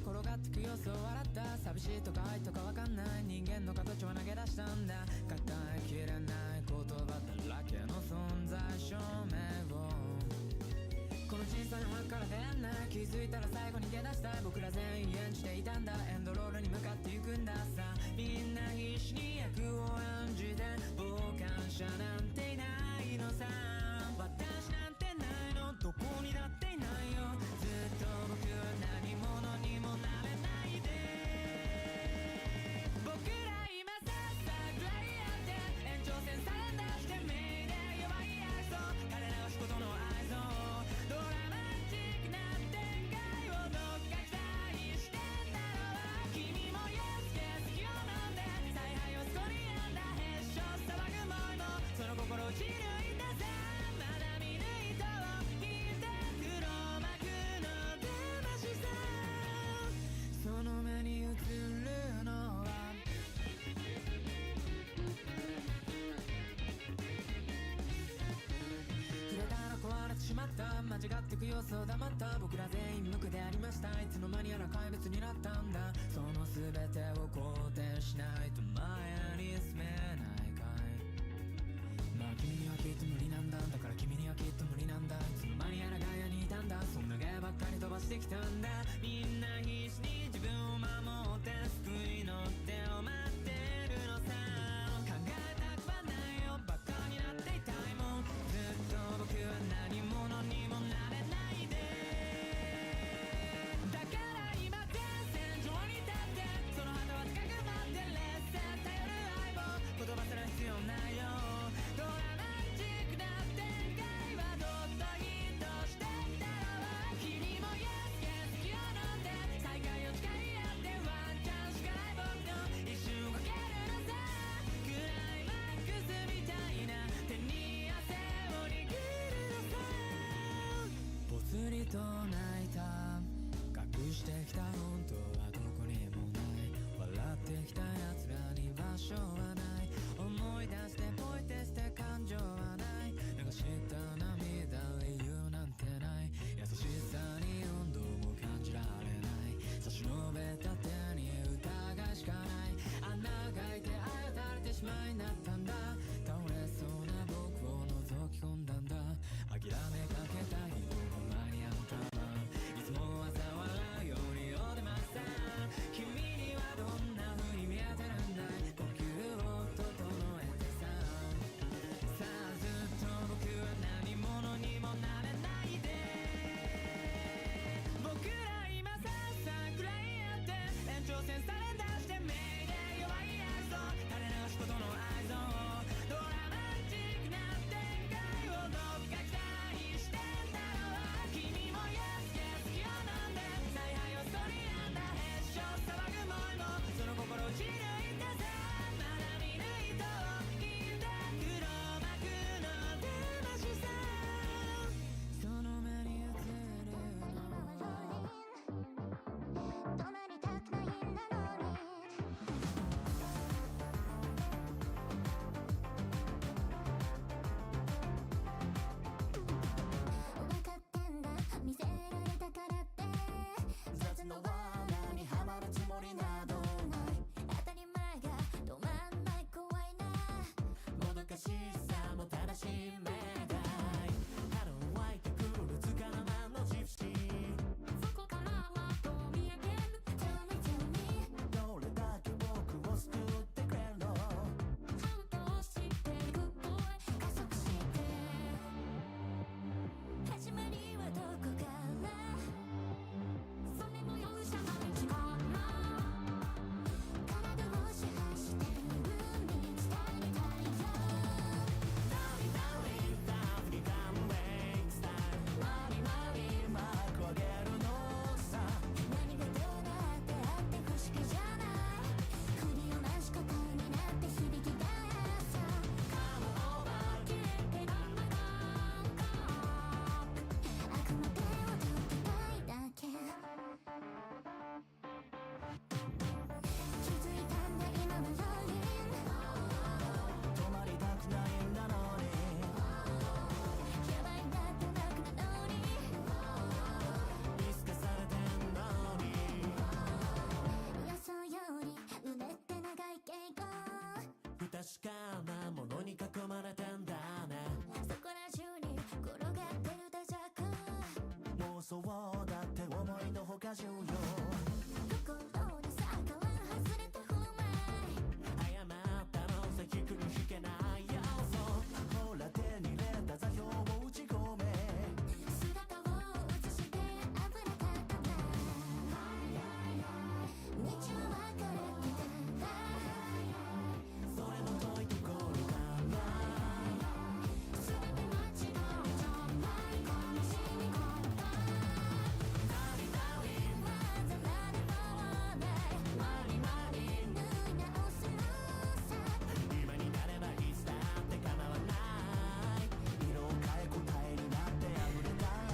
転がってく様子を笑った。寂しいとか愛とかわかんない人間の形を投げ出したんだ。語りきれない言葉だらけの存在証明をこの小さな箱から出会えない。気づいたら最後に逃げ出した。僕ら全員演じていたんだ。エンドロールに向かって行くんださ。みんな必死に役を演じて傍観者なんていないのさ。私なんてないのどこにだっていないよ。ずっと僕は何者にもなれないで。僕ら今さぐらいやって延長線サレンダーしてメイで弱い愛想彼らは仕事の愛想ドラマチックな展開をどっか期待してんだろう。君もイエスケース気を飲んで采配をそこにあんだ。へっしょ騒ぐもいもその心を打ち抜いたさ。まだ見ぬ糸を引いて黒幕の魂さ。その目に映るのは触れたら壊れてしまった間違ってく様子を黙った。僕ら全員無垢でありました。いつの間にやら怪物になったんだ。その全てを肯定しないと前に進めないかい。まあ君にはきっと無理なんだ。だから君にはきっと無理なんだ。いつの間にやら外野にいたんだ。そんな芸ばっかり飛ばしてきたんだ。みんな必死に自分を守って救いの手を待ってるのさ。考えたくはないよバカになっていたいもん。ずっと僕は何者にもなれないで。だから今前線上に立ってその旗は高く待ってレッスン頼る相棒言葉すら必要ないよ。ドラマチックな展開はどっとヒットしてきたろう。君もイエスケース気を飲んで再会を誓い合ってワンチャンしかない僕の一瞬をかけるのさ。クライマックスみたいな手に汗を握るのさ。ぽつりと泣いた隠してきた本当はどこにもない。笑ってきた奴らに場所はない。思い出してポイってして感情はない。流した涙理由なんてない。優しさに温度も感じられない。差し伸べた手に疑いしかない。穴が開いて愛を垂れてしまいになったんだ。倒れそうな僕を覗き込んだんだ。諦めかけた人の前にあんたはいつも嘲笑うようにお出ました。君にはどんな風に見えてるんだい。呼吸を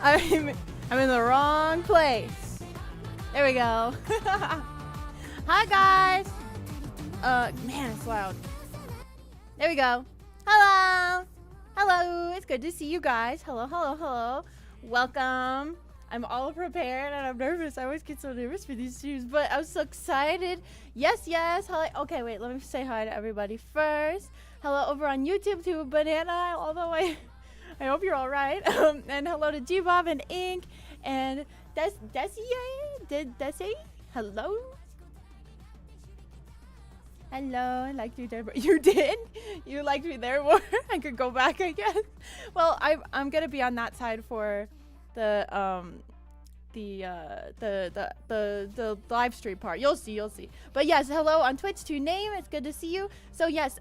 I'm in the wrong place. There we go. Hi guys. Man, it's loud. There we go. Hello. Hello. It's good to see you guys. Hello, hello, hello. Welcome. I'm all prepared and I'm nervous. I always get so nervous for these streams, but I'm so excited. Yes, yes. Hello. Okay, wait. Let me say hi to everybody first. Hello over on YouTube to Banana, although I hope you're all right. And hello to G-Bob and Ink and Desi. Hello. Hello, I liked you there. You did? You liked me there more? I could go back, I guess. Well, I'm gonna be on that side for the live stream part. You'll see. But yes, hello on Twitch to Name. It's good to see you. So yes,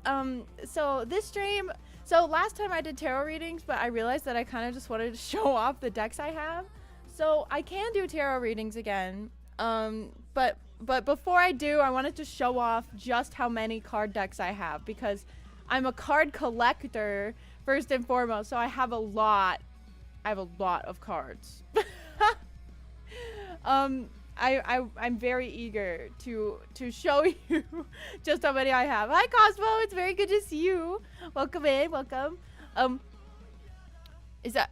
so this stream. So last time I did tarot readings, but I realized that I kind of just wanted to show off the decks I have. So I can do tarot readings again. But before I do, I wanted to show off just how many card decks I have because I'm a card collector first and foremost. So I have a lot. I have a lot of cards. I'm very eager to show you just how many I have. Hi Cosmo, it's very good to see you. Welcome in, welcome. Is it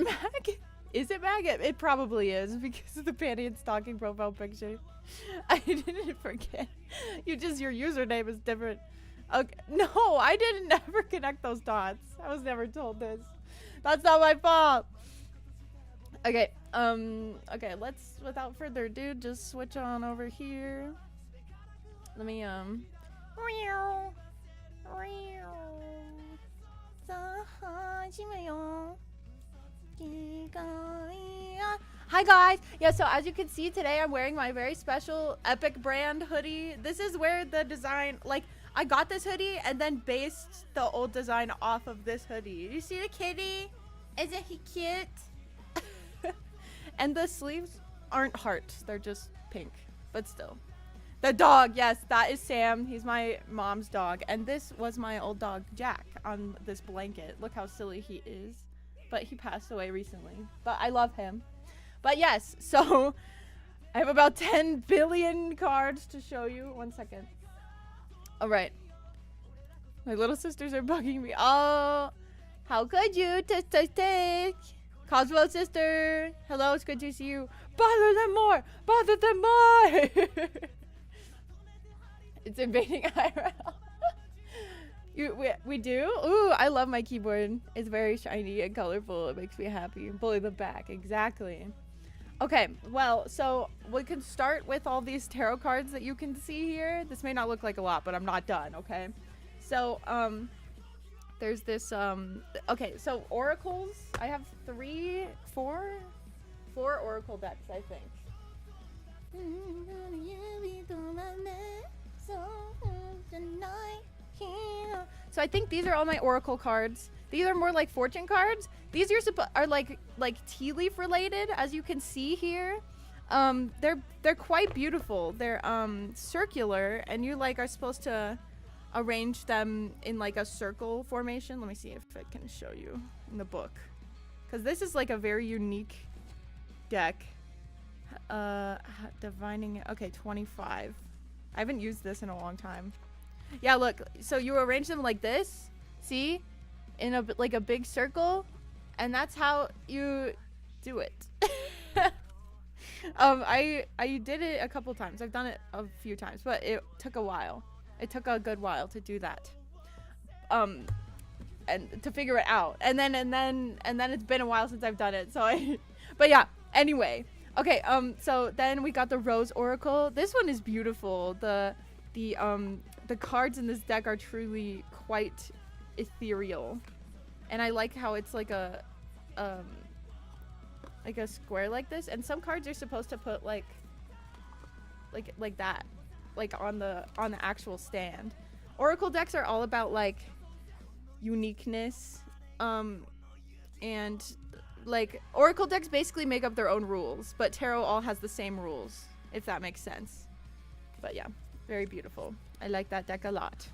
Mag? Is it Mag? It probably is because of the panty and stocking profile picture. I didn't forget. Your username is different. Okay. No, I didn't ever connect those dots. I was never told this. That's not my fault. Okay. Okay, let's without further ado just switch on over here. Let me Hi guys! Yeah, so as you can see today I'm wearing my very special Epic brand hoodie. This is where the design, like, I got this hoodie and then based the old design off of this hoodie. You see the kitty? Isn't he cute? And the sleeves aren't hearts, they're just pink, but still. The dog, yes, that is Sam. He's my mom's dog. And this was my old dog, Jack, on this blanket. Look how silly he is. But he passed away recently. But I love him. But yes, so I have about 10 billion cards to show you. 1 second. All right. My little sisters are bugging me. Oh, how could you? Take. Cosmo sister. Hello, it's good to see you. Bother them more. Bother them more. It's invading IRL. We do? Ooh, I love my keyboard. It's very shiny and colorful. It makes me happy. Bully the back. Exactly. Okay, well, so we can start with all these tarot cards that you can see here. This may not look like a lot, but I'm not done, okay? So, there's this, okay, so oracles. I have four oracle decks, I think. So I think these are all my oracle cards. These are more like fortune cards. These are like tea leaf related, as you can see here. They're quite beautiful. They're circular, and you like are supposed to arrange them in like a circle formation. Let me see if I can show you in the book, because this is like a very unique deck. Divining. Okay, 25. I haven't used this in a long time. Yeah, look. So you arrange them like this. See, in a like a big circle, and that's how you do it. I did it a couple times. I've done it a few times, but it took a while. It took a good while to do that. And to figure it out. And then it's been a while since I've done it. So but yeah, anyway. Okay, so then we got the Rose Oracle. This one is beautiful. The cards in this deck are truly quite ethereal. And I like how it's like a square like this, and some cards are supposed to put like that, like on the actual stand. Oracle decks are all about like uniqueness, and like oracle decks basically make up their own rules, but tarot all has the same rules, if that makes sense. But yeah, very beautiful. I like that deck a lot.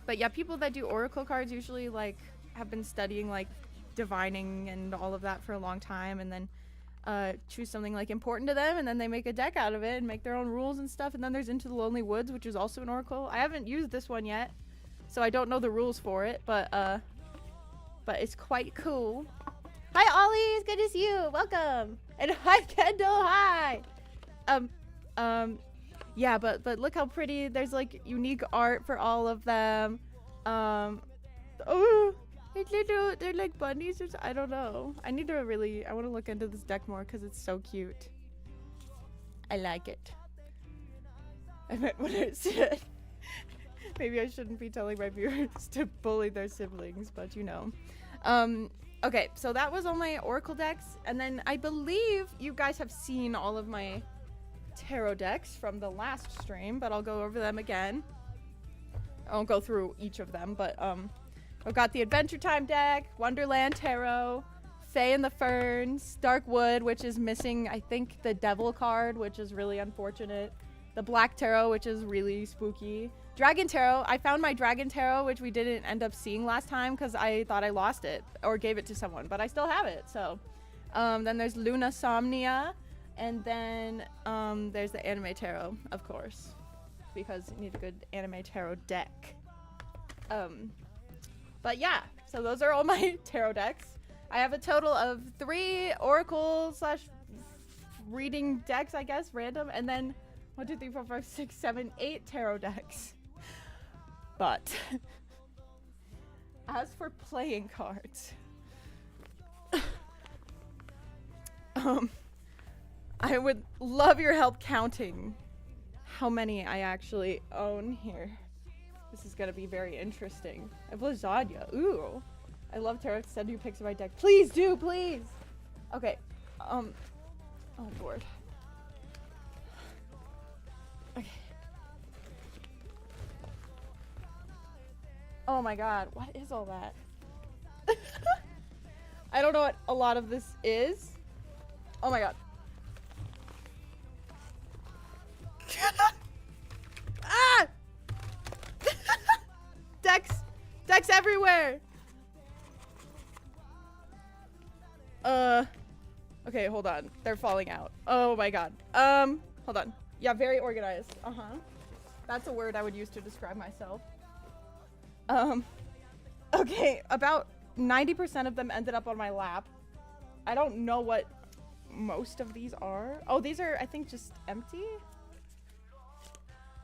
But yeah, people that do oracle cards usually like have been studying like divining and all of that for a long time, and then choose something like important to them, and then they make a deck out of it and make their own rules and stuff. And then there's Into the Lonely Woods, which is also an oracle. I haven't used this one yet, so I don't know the rules for it, but it's quite cool. Hi Ollie, it's good to see you. Welcome. And hi Kendall, hi. Yeah, but look how pretty. There's like unique art for all of them. Oh, they're like bunnies or I don't know. I want to look into this deck more because it's so cute. I like it. I meant what I said. Maybe I shouldn't be telling my viewers to bully their siblings, but you know. Okay, so that was all my oracle decks, and then I believe you guys have seen all of my tarot decks from the last stream, but I'll go over them again. I won't go through each of them, but I've got the Adventure Time deck, Wonderland Tarot, Fae and the Ferns, Dark Wood, which is missing, I think, the Devil card, which is really unfortunate. The Black Tarot, which is really spooky. Dragon Tarot. I found my Dragon Tarot, which we didn't end up seeing last time because I thought I lost it or gave it to someone, but I still have it. So then there's Luna Somnia, and then there's the Anime Tarot, of course, because you need a good Anime Tarot deck. But yeah, so those are all my tarot decks. I have a total of 3 oracle / reading decks, I guess, random, and then 1, 2, 3, 4, 5, 6, 7, 8 tarot decks. But as for playing cards, I would love your help counting how many I actually own here. This is gonna be very interesting. I have lasagna. Ooh, I love tarot. Send you pics of my deck. Please do, please. Okay. Oh Lord. Okay. Oh my God, what is all that? I don't know what a lot of this is. Oh my God. Ah! Decks everywhere. Okay, hold on. They're falling out. Oh my God. Hold on. Yeah, very organized. That's a word I would use to describe myself. Okay, about 90% of them ended up on my lap. I don't know what most of these are. Oh, these are, I think, just empty?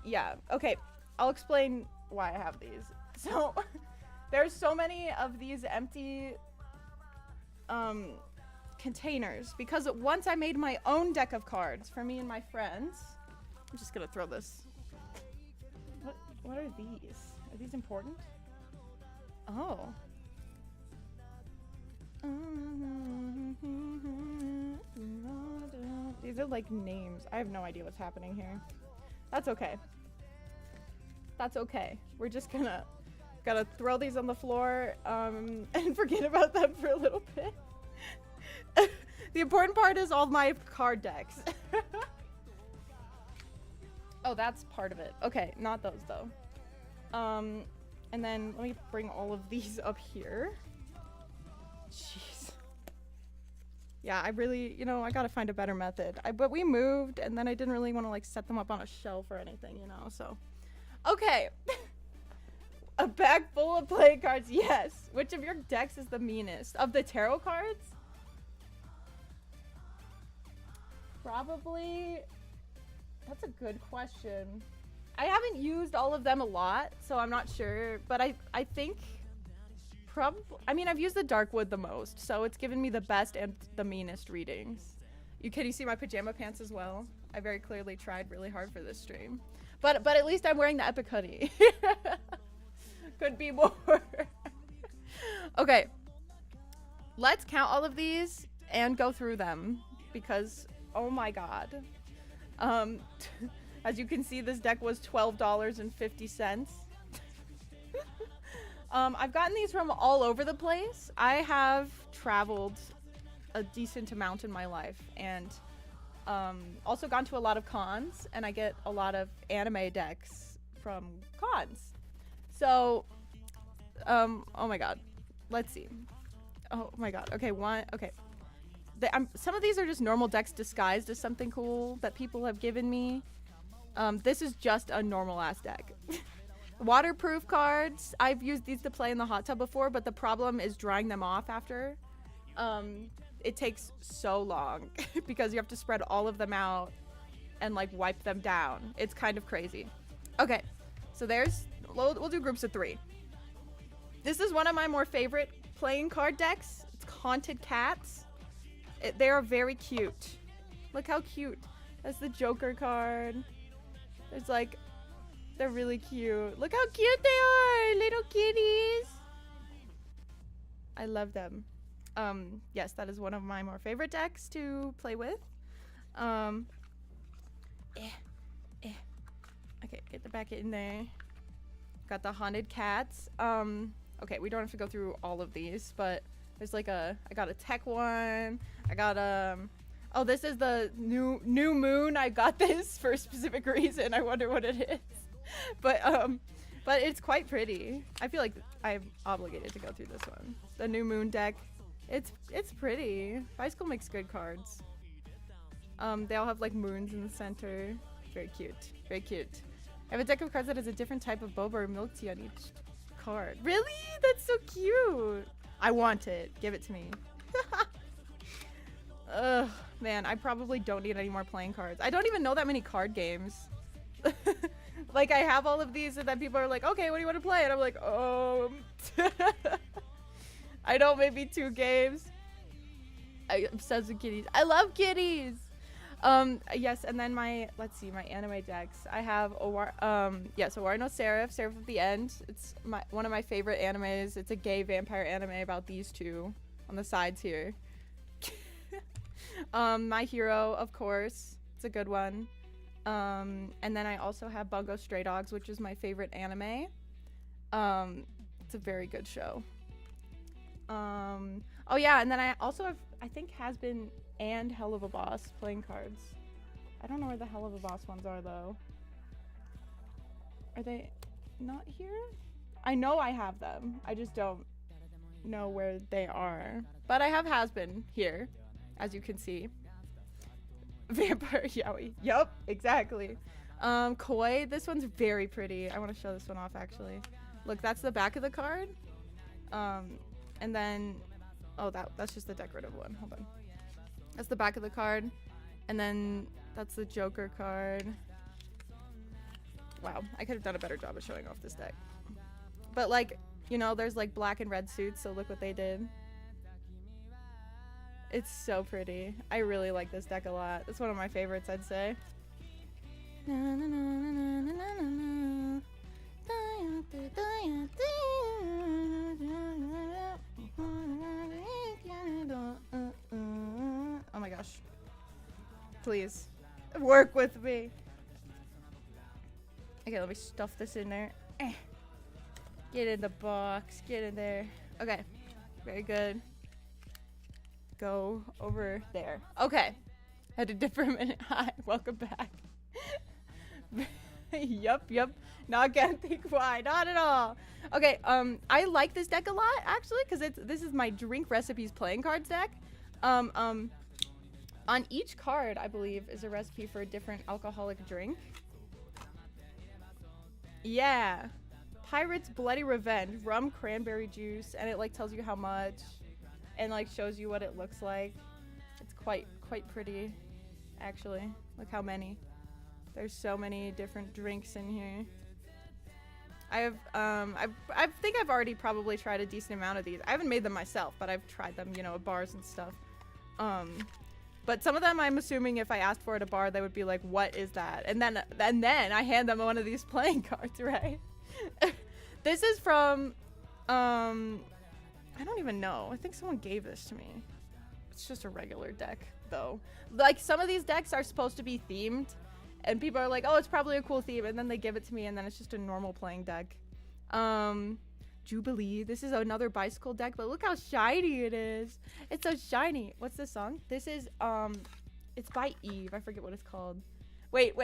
Yeah, okay. I'll explain why I have these. So, there's so many of these empty containers because once I made my own deck of cards for me and my friends. I'm just gonna throw this. What are these? Are these important? Oh. These are like names. I have no idea what's happening here. That's okay. That's okay. We're just gonna throw these on the floor and forget about them for a little bit. The important part is all my card decks. Oh, that's part of it. Okay, not those though. And then let me bring all of these up here. Jeez. Yeah, I really, I gotta find a better method. But we moved, and then I didn't really want to like set them up on a shelf or anything, so. Okay. A bag full of playing cards, yes. Which of your decks is the meanest? Of the tarot cards? Probably, that's a good question. I haven't used all of them a lot, so I'm not sure, but I think probably, I've used the Darkwood the most, so it's given me the best and the meanest readings. Can you see my pajama pants as well? I very clearly tried really hard for this stream. But at least I'm wearing the epic hoodie. Could be more. Okay. Let's count all of these and go through them because, oh my God. As you can see, this deck was $12.50. I've gotten these from all over the place. I have traveled a decent amount in my life and also gone to a lot of cons, and I get a lot of anime decks from cons. So, oh my God, let's see. Oh my god. Okay, one. Okay. Some of these are just normal decks disguised as something cool that people have given me. This is just a normal ass deck. Waterproof cards. I've used these to play in the hot tub before, but the problem is drying them off after. It takes so long because you have to spread all of them out and like wipe them down. It's kind of crazy. Okay, so we'll do groups of 3. This is one of my more favorite playing card decks. It's Haunted Cats. They are very cute. Look how cute. That's the Joker card. There's like, they're really cute. Look how cute they are, little kitties. I love them. Yes, that is one of my more favorite decks to play with. Okay, get the back in there. Got the Haunted Cats. Okay, we don't have to go through all of these, but there's like I got a tech one. I got oh, this is the new moon. I got this for a specific reason. I wonder what it is. But it's quite pretty. I feel like I'm obligated to go through this one. The new moon deck. It's pretty. Bicycle makes good cards. They all have like moons in the center. Very cute. Very cute. I have a deck of cards that has a different type of boba or milk tea on each card. Really? That's so cute. I want it. Give it to me. Ugh, man, I probably don't need any more playing cards. I don't even know that many card games. Like, I have all of these and then people are like, okay, what do you want to play? And I'm like, I know maybe 2 games. I'm obsessed with kitties. I love kitties! Yes, and then let's see, my anime decks. I have Owari no Seraph, Seraph of the End. It's one of my favorite animes. It's a gay vampire anime about these 2 on the sides here. My Hero, of course. It's a good one. And then I also have Bungo Stray Dogs, which is my favorite anime. It's a very good show. Oh yeah, and then I also have, I think, Has-Been and Hell of a Boss playing cards. I don't know where the Hell of a Boss ones are though. Are they not here? I know I have them. I just don't know where they are. But I have Has-Been here, as you can see. Vampire Yaoi. Yup, exactly. Koi, this one's very pretty. I want to show this one off actually. Look, that's the back of the card. And then, oh, that's just the decorative one. Hold on. That's the back of the card. And then that's the Joker card. Wow, I could have done a better job of showing off this deck. But like, you know, there's like black and red suits, so look what they did. It's so pretty. I really like this deck a lot. It's one of my favorites, I'd say. Oh my gosh. Please. Work with me. Okay, let me stuff this in there. Get in the box. Get in there. Okay. Very good. Go over there. Okay. Had to dip for a minute. Hi. Welcome back. Yup. Not gonna think why. Not at all. Okay, I like this deck a lot, actually, because this is my drink recipes playing cards deck. On each card, I believe, is a recipe for a different alcoholic drink. Yeah. Pirate's Bloody Revenge. Rum, cranberry juice, and it, like, tells you how much, and, like, shows you what it looks like. It's quite pretty, actually. Look how many. There's so many different drinks in here. I think I've already probably tried a decent amount of these. I haven't made them myself, but I've tried them, you know, at bars and stuff. But some of them, I'm assuming if I asked for it at a bar, they would be like, what is that? And then I hand them one of these playing cards, right? This is from, I don't even know. I think someone gave this to me. It's just a regular deck, though. Like, some of these decks are supposed to be themed. And people are like, oh, it's probably a cool theme. And then they give it to me, and then it's just a normal playing deck. Jubilee. This is another bicycle deck, but look how shiny it is. It's so shiny. What's this song? This is, it's by Eve. I forget what it's called. Wait.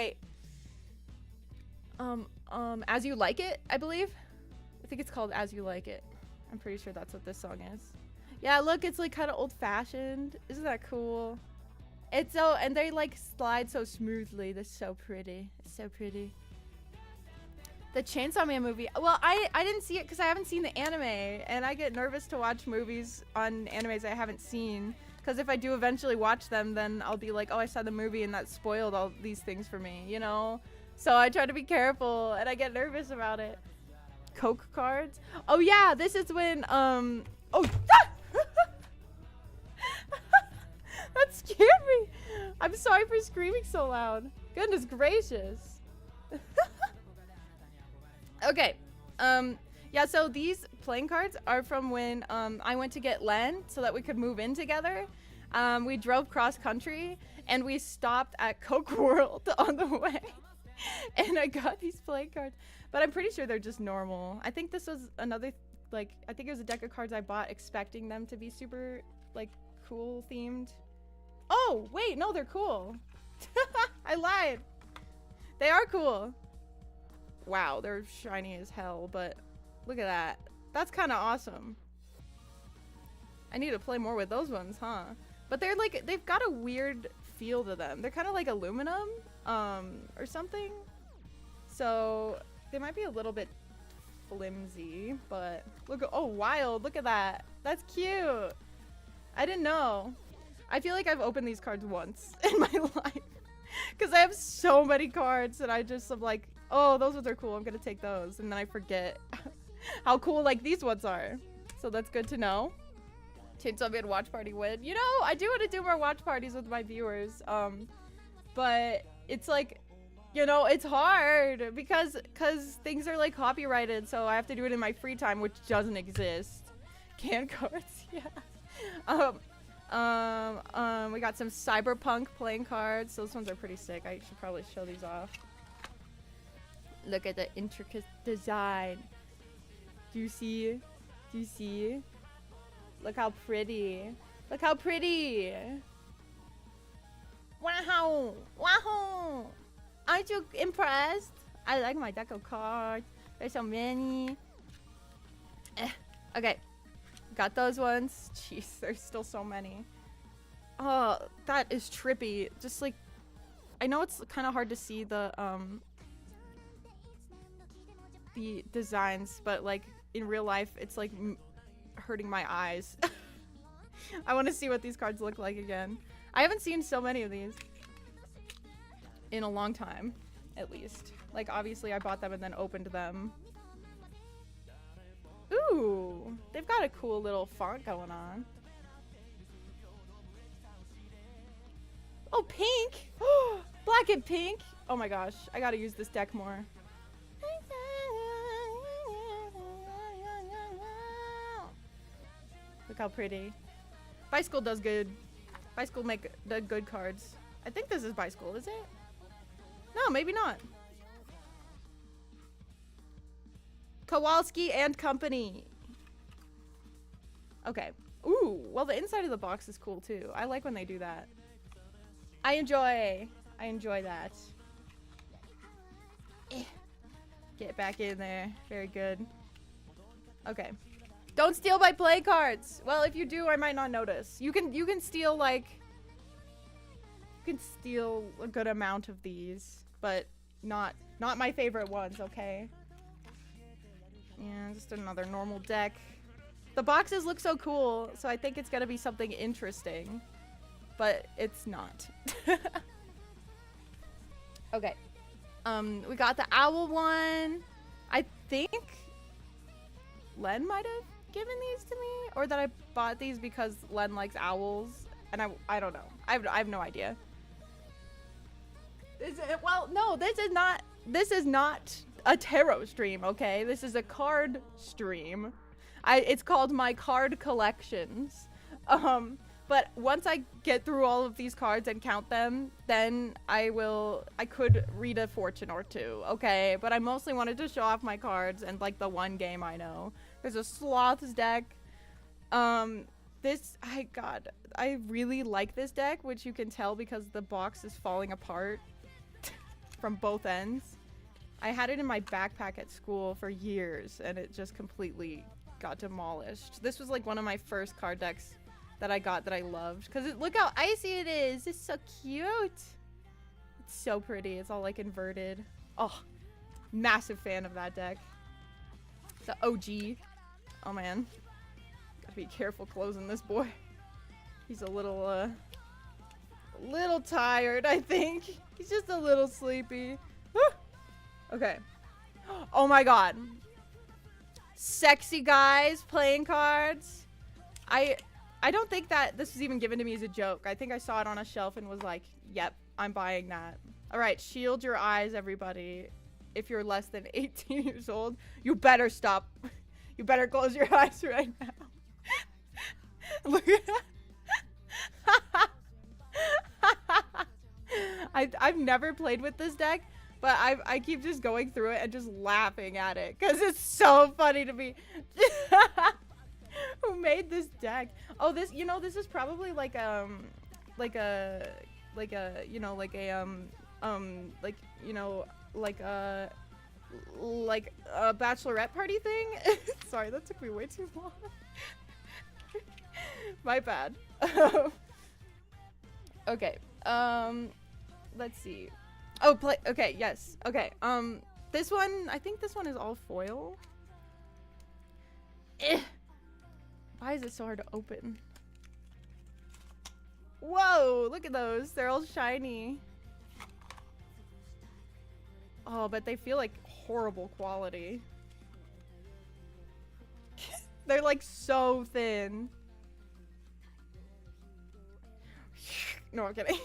As You Like It, I believe. I think it's called As You Like It. I'm pretty sure that's what this song is. Yeah, look, it's like kind of old-fashioned. Isn't that cool? It's so, and they like slide so smoothly. They're so pretty. It's so pretty. The Chainsaw Man movie. Well, I didn't see it because I haven't seen the anime, and I get nervous to watch movies on animes I haven't seen. Because if I do eventually watch them, then I'll be like, oh, I saw the movie and that spoiled all these things for me, you know? So I try to be careful, and I get nervous about it. Coke cards? Oh yeah, this is when, oh, that scared me. I'm sorry for screaming so loud. Goodness gracious. Okay, yeah, so these playing cards are from when I went to get Len so that we could move in together. We drove cross country and we stopped at Coke World on the way. And I got these playing cards, but I'm pretty sure they're just normal. I think this was another, like, I think it was a deck of cards I bought expecting them to be super, like, cool themed. Oh, wait, no, they're cool. I lied. They are cool. Wow, they're shiny as hell, but look at that. That's kind of awesome. I need to play more with those ones, huh? But they're like, they've got a weird feel to them. They're kind of like aluminum, or something. So they might be a little bit flimsy, but look, oh, wild, look at that. That's cute. I didn't know. I feel like I've opened these cards once in my life because I have so many cards and I just am like, oh, those ones are cool, I'm gonna take those, and then I forget how cool like these ones are. So that's good to know. Chainsaw Man watch party win. You know, I do want to do more watch parties with my viewers, but it's like, you know, it's hard because things are like copyrighted, so I have to do it in my free time, which doesn't exist. Can cards, yeah. We got some cyberpunk playing cards. Those ones are pretty sick. I should probably show these off. Look at the intricate design. Do you see? Do you see? Look how pretty. Look how pretty. Wow. Wow. Aren't you impressed? I like my deck of cards. There's so many. Okay. Got those ones. Jeez, there's still so many. Oh, that is trippy. Just like, I know it's kind of hard to see the designs, but like in real life, it's like hurting my eyes. I want to see what these cards look like again. I haven't seen so many of these in a long time, at least. Like, obviously, I bought them and then opened them. Ooh, they've got a cool little font going on. Oh, pink! Black and pink! Oh my gosh, I gotta use this deck more. Look how pretty. Bicycle does good. Bicycle make the good cards. I think this is Bicycle, is it? No, maybe not. Kowalski and Company. Okay. Ooh, well, the inside of the box is cool too. I like when they do that. I enjoy that. Get back in there. Very good. Okay. Don't steal my play cards. Well, if you do, I might not notice. You can steal like, you can steal a good amount of these, but not my favorite ones, okay? Yeah, just another normal deck. The boxes look so cool, so I think it's gonna be something interesting, but it's not. Okay. We got the owl one. I think Len might have given these to me, or that I bought these because Len likes owls, and I don't know. I have no idea. Well, no, this is not a tarot stream, okay? This is a card stream. It's called My Card Collections. But once I get through all of these cards and count them, then I could read a fortune or two, okay? But I mostly wanted to show off my cards and like the one game I know. There's a Sloths deck. I really like this deck, which you can tell because the box is falling apart from both ends. I had it in my backpack at school for years and it just completely got demolished. This was like one of my first card decks that I got that I loved. Because look how icy it is. It's so cute. It's so pretty. It's all like inverted. Oh, massive fan of that deck. The OG. Oh man. Gotta be careful closing this boy. He's a little tired, I think. He's just a little sleepy. Woo! Okay. Oh my god. Sexy guys playing cards. I don't think that this was even given to me as a joke. I think I saw it on a shelf and was like, yep, I'm buying that. All right, shield your eyes, everybody. If you're less than 18 years old, you better stop. You better close your eyes right now. Look at that. I've never played with this deck, but I keep just going through it and just laughing at it because it's so funny to me. Who made this deck? Oh, this, you know, this is probably like a bachelorette party thing. Sorry, that took me way too long. My bad. Okay. Let's see. Oh, okay, yes. Okay. This one, I think this one is all foil. Why is it so hard to open? Whoa, look at those. They're all shiny. Oh, but they feel like horrible quality. They're like so thin. No, I'm kidding.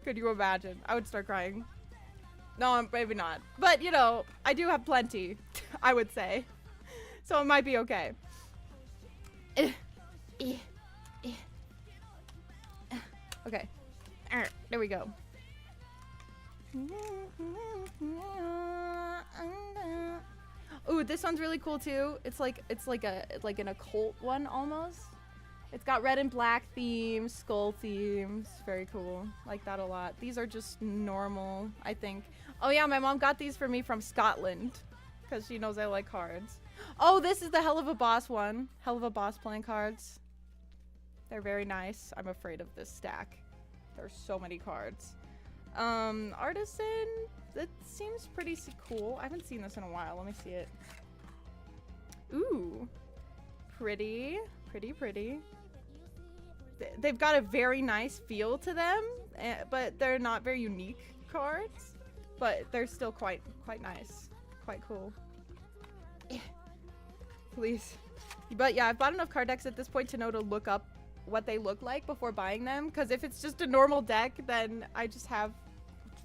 Could you imagine? I would start crying. No, maybe not. But, you know, I do have plenty, I would say. So it might be okay. Okay. There we go. Ooh, this one's really cool too. It's like an occult one almost. It's got red and black themes, skull themes. Very cool. Like that a lot. These are just normal, I think. Oh yeah, my mom got these for me from Scotland because she knows I like cards. Oh, this is the Hell of a Boss one. Hell of a Boss playing cards. They're very nice. I'm afraid of this stack. There's so many cards. Artisan. That seems pretty cool. I haven't seen this in a while. Let me see it. Ooh. Pretty. Pretty, pretty. They've got a very nice feel to them, but they're not very unique cards. But they're still quite nice. Quite cool. Please. But yeah, I've bought enough card decks at this point to know to look up what they look like before buying them. Because if it's just a normal deck, then I just have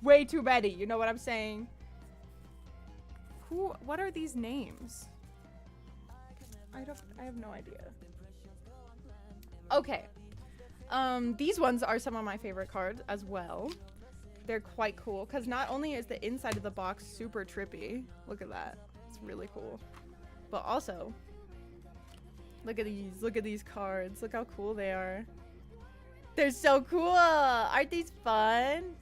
way too many. You know what I'm saying? What are these names? I have no idea. Okay. These ones are some of my favorite cards as well. They're quite cool because not only is the inside of the box super trippy. Look at that. It's really cool. But also, look at these. Look at these cards. Look how cool they are. They're so cool. Aren't these fun?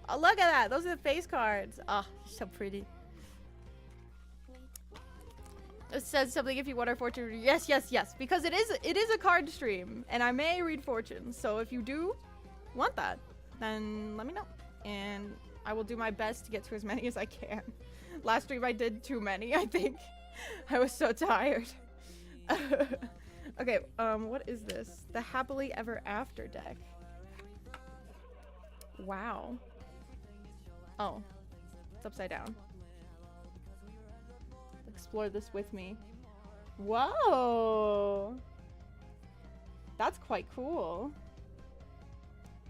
Oh, look at that. Those are the face cards. Oh, so pretty. It says something if you want our fortune. Yes, yes, yes. Because it is a card stream, and I may read fortunes. So if you do want that, then let me know, and I will do my best to get to as many as I can. Last stream I did too many, I think. I was so tired. Okay, what is this? The Happily Ever After deck. Wow. Oh, it's upside down. Explore this with me. Whoa! That's quite cool.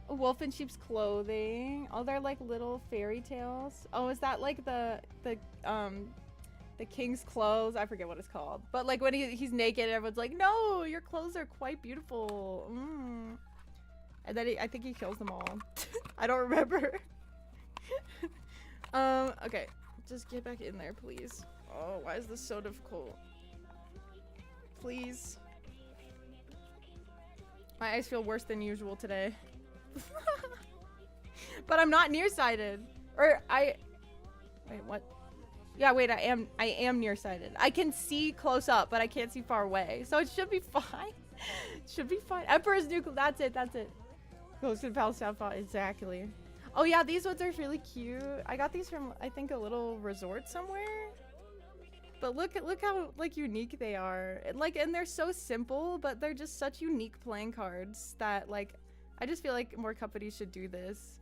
A wolf in sheep's clothing. Oh, they're like little fairy tales. Oh, is that like the king's clothes? I forget what it's called. But like when he's naked, everyone's like, "No, your clothes are quite beautiful." And then I think he kills them all. I don't remember. Okay, just get back in there, please. Oh, why is this so difficult? Please. My eyes feel worse than usual today. But I'm not nearsighted. Or wait, what? Yeah, wait, I am nearsighted. I can see close up, but I can't see far away. So it should be fine. Should be fine. Emperor's New, that's it, that's it. Ghost in the Palace Downfall, exactly. Oh yeah, these ones are really cute. I got these from, I think, a little resort somewhere. But look how like unique they are. And they're so simple, but they're just such unique playing cards that like I just feel like more companies should do this.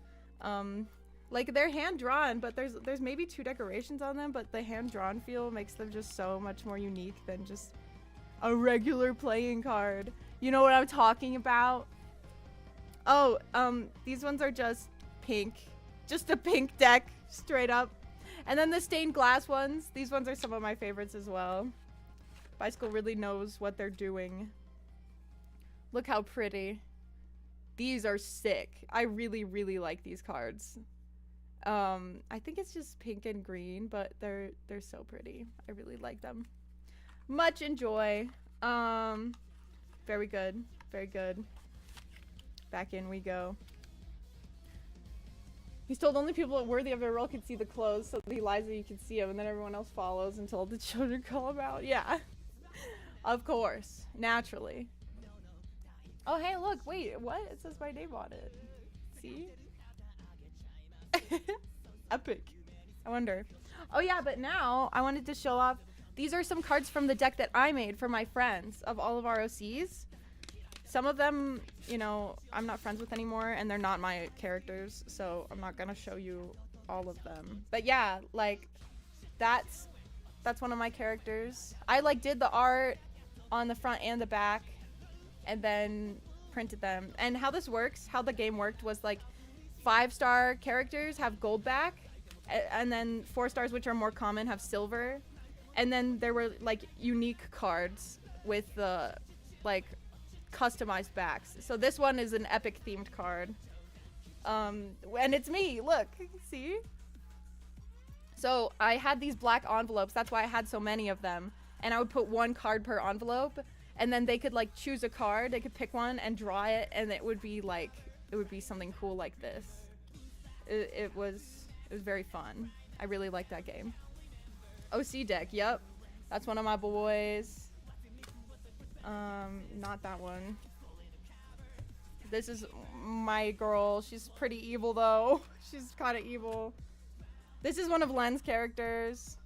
Like they're hand drawn, but there's maybe 2 decorations on them, but the hand drawn feel makes them just so much more unique than just a regular playing card. You know what I'm talking about? Oh, these ones are just pink. Just a pink deck, straight up. And then the stained glass ones, these ones are some of my favorites as well. Bicycle really knows what they're doing. Look how pretty. These are sick. I really, really like these cards. I think it's just pink and green, but they're so pretty. I really like them. Much enjoy. Very good. Very good. Back in we go. He's told only people worthy of their role can see the clothes, so that he lies that you can see him, and then everyone else follows until the children call him out. Yeah. Of course. Naturally. Oh, hey, look. Wait, what? It says my name on it. See? Epic. I wonder. Oh, yeah, but now I wanted to show off. These are some cards from the deck that I made for my friends of all of our OCs. Some of them, you know, I'm not friends with anymore, and they're not my characters, so I'm not gonna show you all of them. But yeah, like, that's one of my characters. I, like, did the art on the front and the back, and then printed them. And how this works, how the game worked, was, like, 5-star characters have gold back, and then 4 stars, which are more common, have silver. And then there were, like, unique cards with the, like, customized backs. So this one is an epic themed card. And it's me, look, see? So I had these black envelopes, that's why I had so many of them. And I would put 1 card per envelope, and then they could like choose a card, they could pick one and draw it, and it would be like, it would be something cool like this. It was very fun. I really liked that game. OC deck, yep. That's one of my boys. Not that one. This is my girl. She's pretty evil though. She's kind of evil. This is one of Len's characters.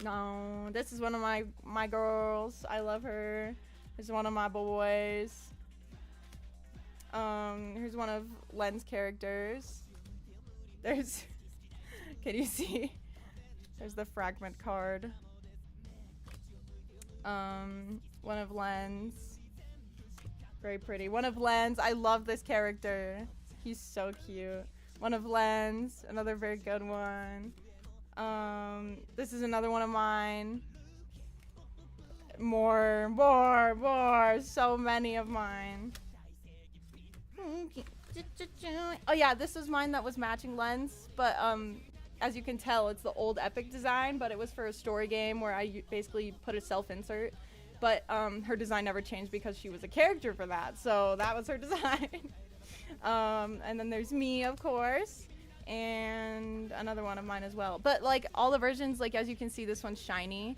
No, this is one of my girls. I love her. This is one of my boys. Here's one of Len's characters. There's, can you see? There's the fragment card. One of Len's. Very pretty. One of Len's. I love this character. He's so cute. One of Len's. Another very good one. This is another one of mine. More. So many of mine. Oh yeah, this is mine that was matching Len's, but as you can tell, it's the old Epic design, but it was for a story game where I basically put a self-insert. But her design never changed because she was a character for that, so that was her design. And then there's me, of course, and another one of mine as well. But like all the versions, like as you can see, this one's shiny.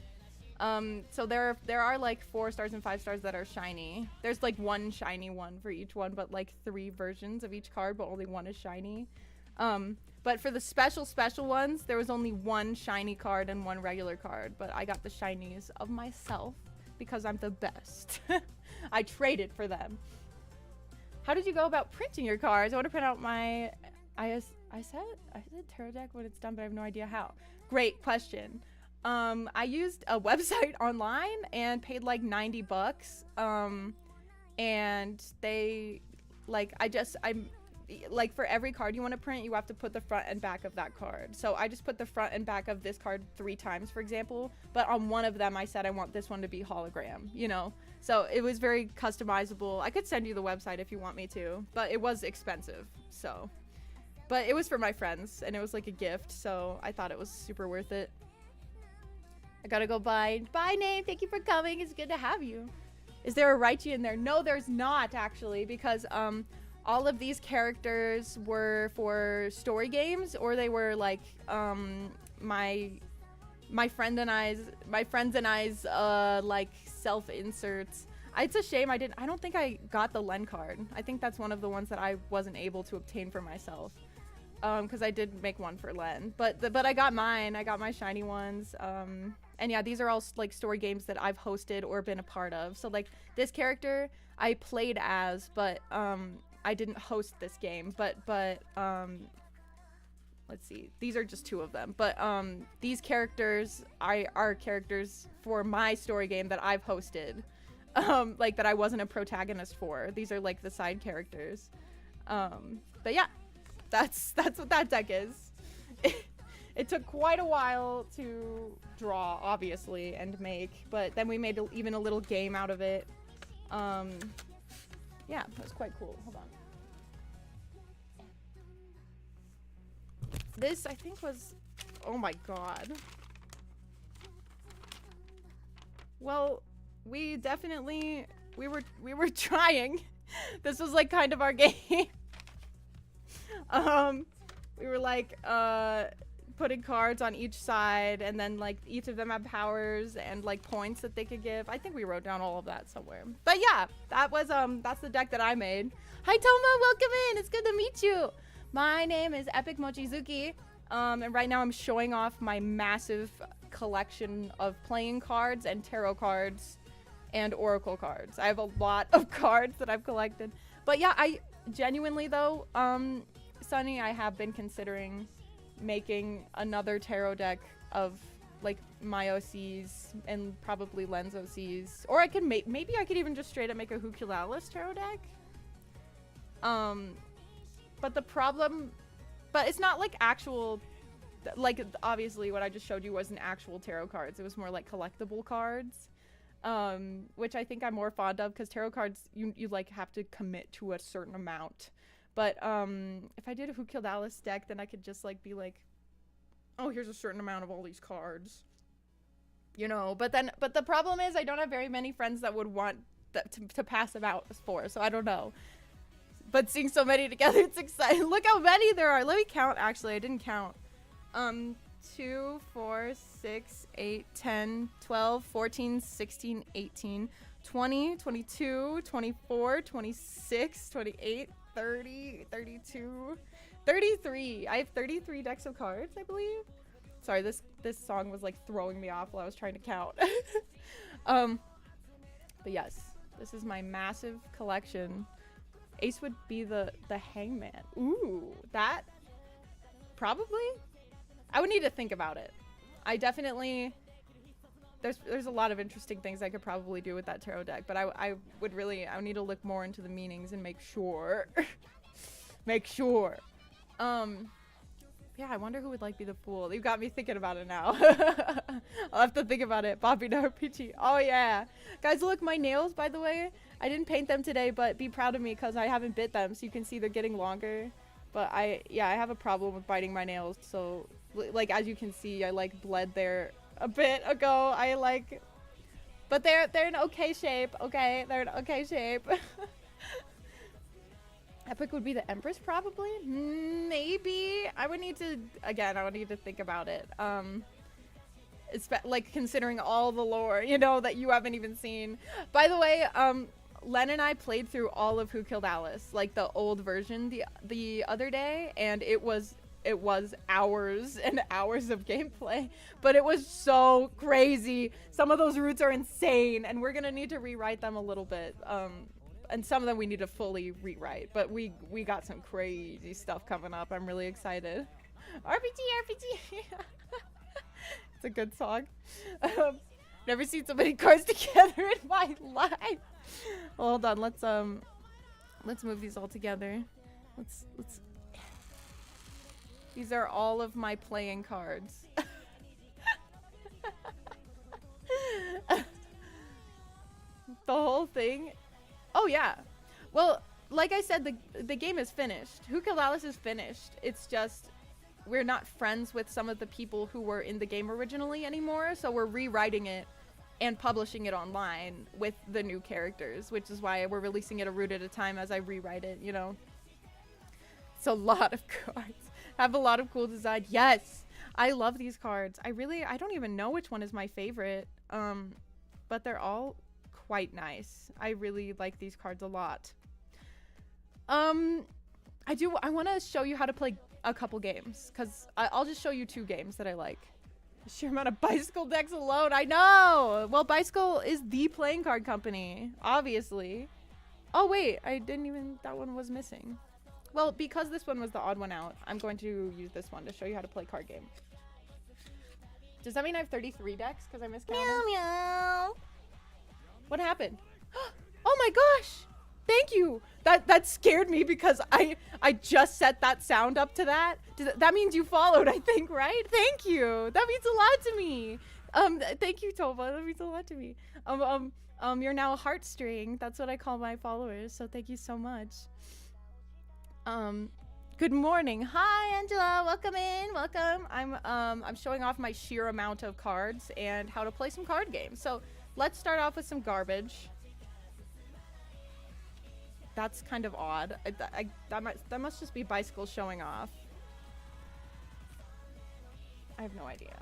So there are like 4 stars and 5 stars that are shiny. There's like 1 shiny one for each one, but like 3 versions of each card, but only 1 is shiny. But for the special ones, there was only 1 shiny card and 1 regular card, but I got the shinies of myself because I'm the best. I traded for them. How did you go about printing your cards? I want to print out my I said tarot deck when it's done, but I have no idea how. Great question. I used a website online and paid like $90. And they I'm like for every card you want to print, you have to put the front and back of that card. So I just put the front and back of this card 3 times, for example, but on one of them I said I want this one to be hologram, you know? So it was very customizable. I could send you the website if you want me to, but it was expensive, so. But it was for my friends, and it was like a gift, so I thought it was super worth it. I gotta go bye. Bye, Name. Thank you for coming. It's good to have you. Is there a Raichi in there? No, there's not, actually, because all of these characters were for story games, or they were like my friends and I's like self inserts. It's a shame I don't think I got the Len card. I think that's one of the ones that I wasn't able to obtain for myself. Because I did make one for Len, but I got mine. I got my shiny ones. And yeah, these are all like story games that I've hosted or been a part of. So like this character I played as, but I didn't host this game. But let's see, these are just two of them. But these characters are characters for my story game that I've hosted. Like that I wasn't a protagonist for. These are like the side characters. But yeah. That's what that deck is. It took quite a while to draw, obviously, and make, but then we made even a little game out of it. Yeah, that was quite cool. Hold on. This, I think, was... Oh my god. Well, we definitely... We were trying. This was, like, kind of our game. We were like putting cards on each side, and then like each of them had powers and like points that they could give. I think we wrote down all of that somewhere. But yeah, that was that's the deck that I made. Hi Toma, welcome in. It's good to meet you. My name is Epic Mochizuki. And right now I'm showing off my massive collection of playing cards and tarot cards and oracle cards. I have a lot of cards that I've collected. But yeah, I genuinely though, Sunny, I have been considering making another tarot deck of like my OCs and probably Len's OCs, or I could maybe I could even just straight up make a Huculalis tarot deck. But the problem, but it's not like actual, like obviously what I just showed you wasn't actual tarot cards. It was more like collectible cards, which I think I'm more fond of because tarot cards you like have to commit to a certain amount. But if I did a Who Killed Alice deck, then I could just like be like, oh, here's a certain amount of all these cards, you know. But the problem is I don't have very many friends that would want that to pass them out for. So I don't know. But seeing so many together, it's exciting. Look how many there are. Let me count. Actually, I didn't count. 2, 4, 6, 8, 10, 12, 14, 16, 18, 20, 22, 24, 26, 28. 30, 32, 33. I have 33 decks of cards, I believe. Sorry, this song was like throwing me off while I was trying to count. But yes, this is my massive collection. Ace would be the hangman. Ooh, that probably. I would need to think about it. I definitely there's a lot of interesting things I could probably do with that tarot deck, but I would need to look more into the meanings and make sure. Make sure. Yeah, I wonder who would like be the fool. You've got me thinking about it now. I'll have to think about it. Bobby no RPG. Oh yeah. Guys, look, my nails, by the way, I didn't paint them today, but be proud of me because I haven't bit them, so you can see they're getting longer. But I have a problem with biting my nails, so like as you can see, I like bled there a bit ago. But they're in okay shape. Okay, they're in okay shape. Epic would be the Empress, probably. Maybe I would need to think about it. It's like considering all the lore, you know, that you haven't even seen. By the way, Len and I played through all of Who Killed Alice, like the old version, the other day, and it was hours and hours of gameplay, but it was so crazy. Some of those routes are insane, and we're gonna need to rewrite them a little bit. And some of them we need to fully rewrite, but we got some crazy stuff coming up. I'm really excited. RPG. It's a good song. Never seen so many cards together in my life. Well, hold on, let's move these all together. Let's These are all of my playing cards. The whole thing. Oh yeah. Well, like I said, the game is finished. Who Killed Alice is finished. It's just we're not friends with some of the people who were in the game originally anymore, so we're rewriting it and publishing it online with the new characters, which is why we're releasing it a route at a time as I rewrite it, you know. It's a lot of cards. Have a lot of cool design. Yes, I love these cards. I don't even know which one is my favorite. But they're all quite nice. I really like these cards a lot. I want to show you how to play a couple games, because I'll just show you 2 games that I like. The sheer amount of Bicycle decks alone, I know! Well, Bicycle is the playing card company, obviously. Oh wait, that one was missing. Well, because this one was the odd one out, I'm going to use this one to show you how to play card game. Does that mean I have 33 decks because I miscounted? Meow meow. What happened? Oh my gosh! Thank you. That scared me because I just set that sound up to that. That means you followed, I think, right? Thank you. That means a lot to me. Thank you, Tova. That means a lot to me. You're now a heartstring. That's what I call my followers. So thank you so much. Good morning. Hi, Angela. Welcome in. Welcome. I'm showing off my sheer amount of cards and how to play some card games. So let's start off with some garbage. That's kind of odd. That must just be Bicycle showing off. I have no idea.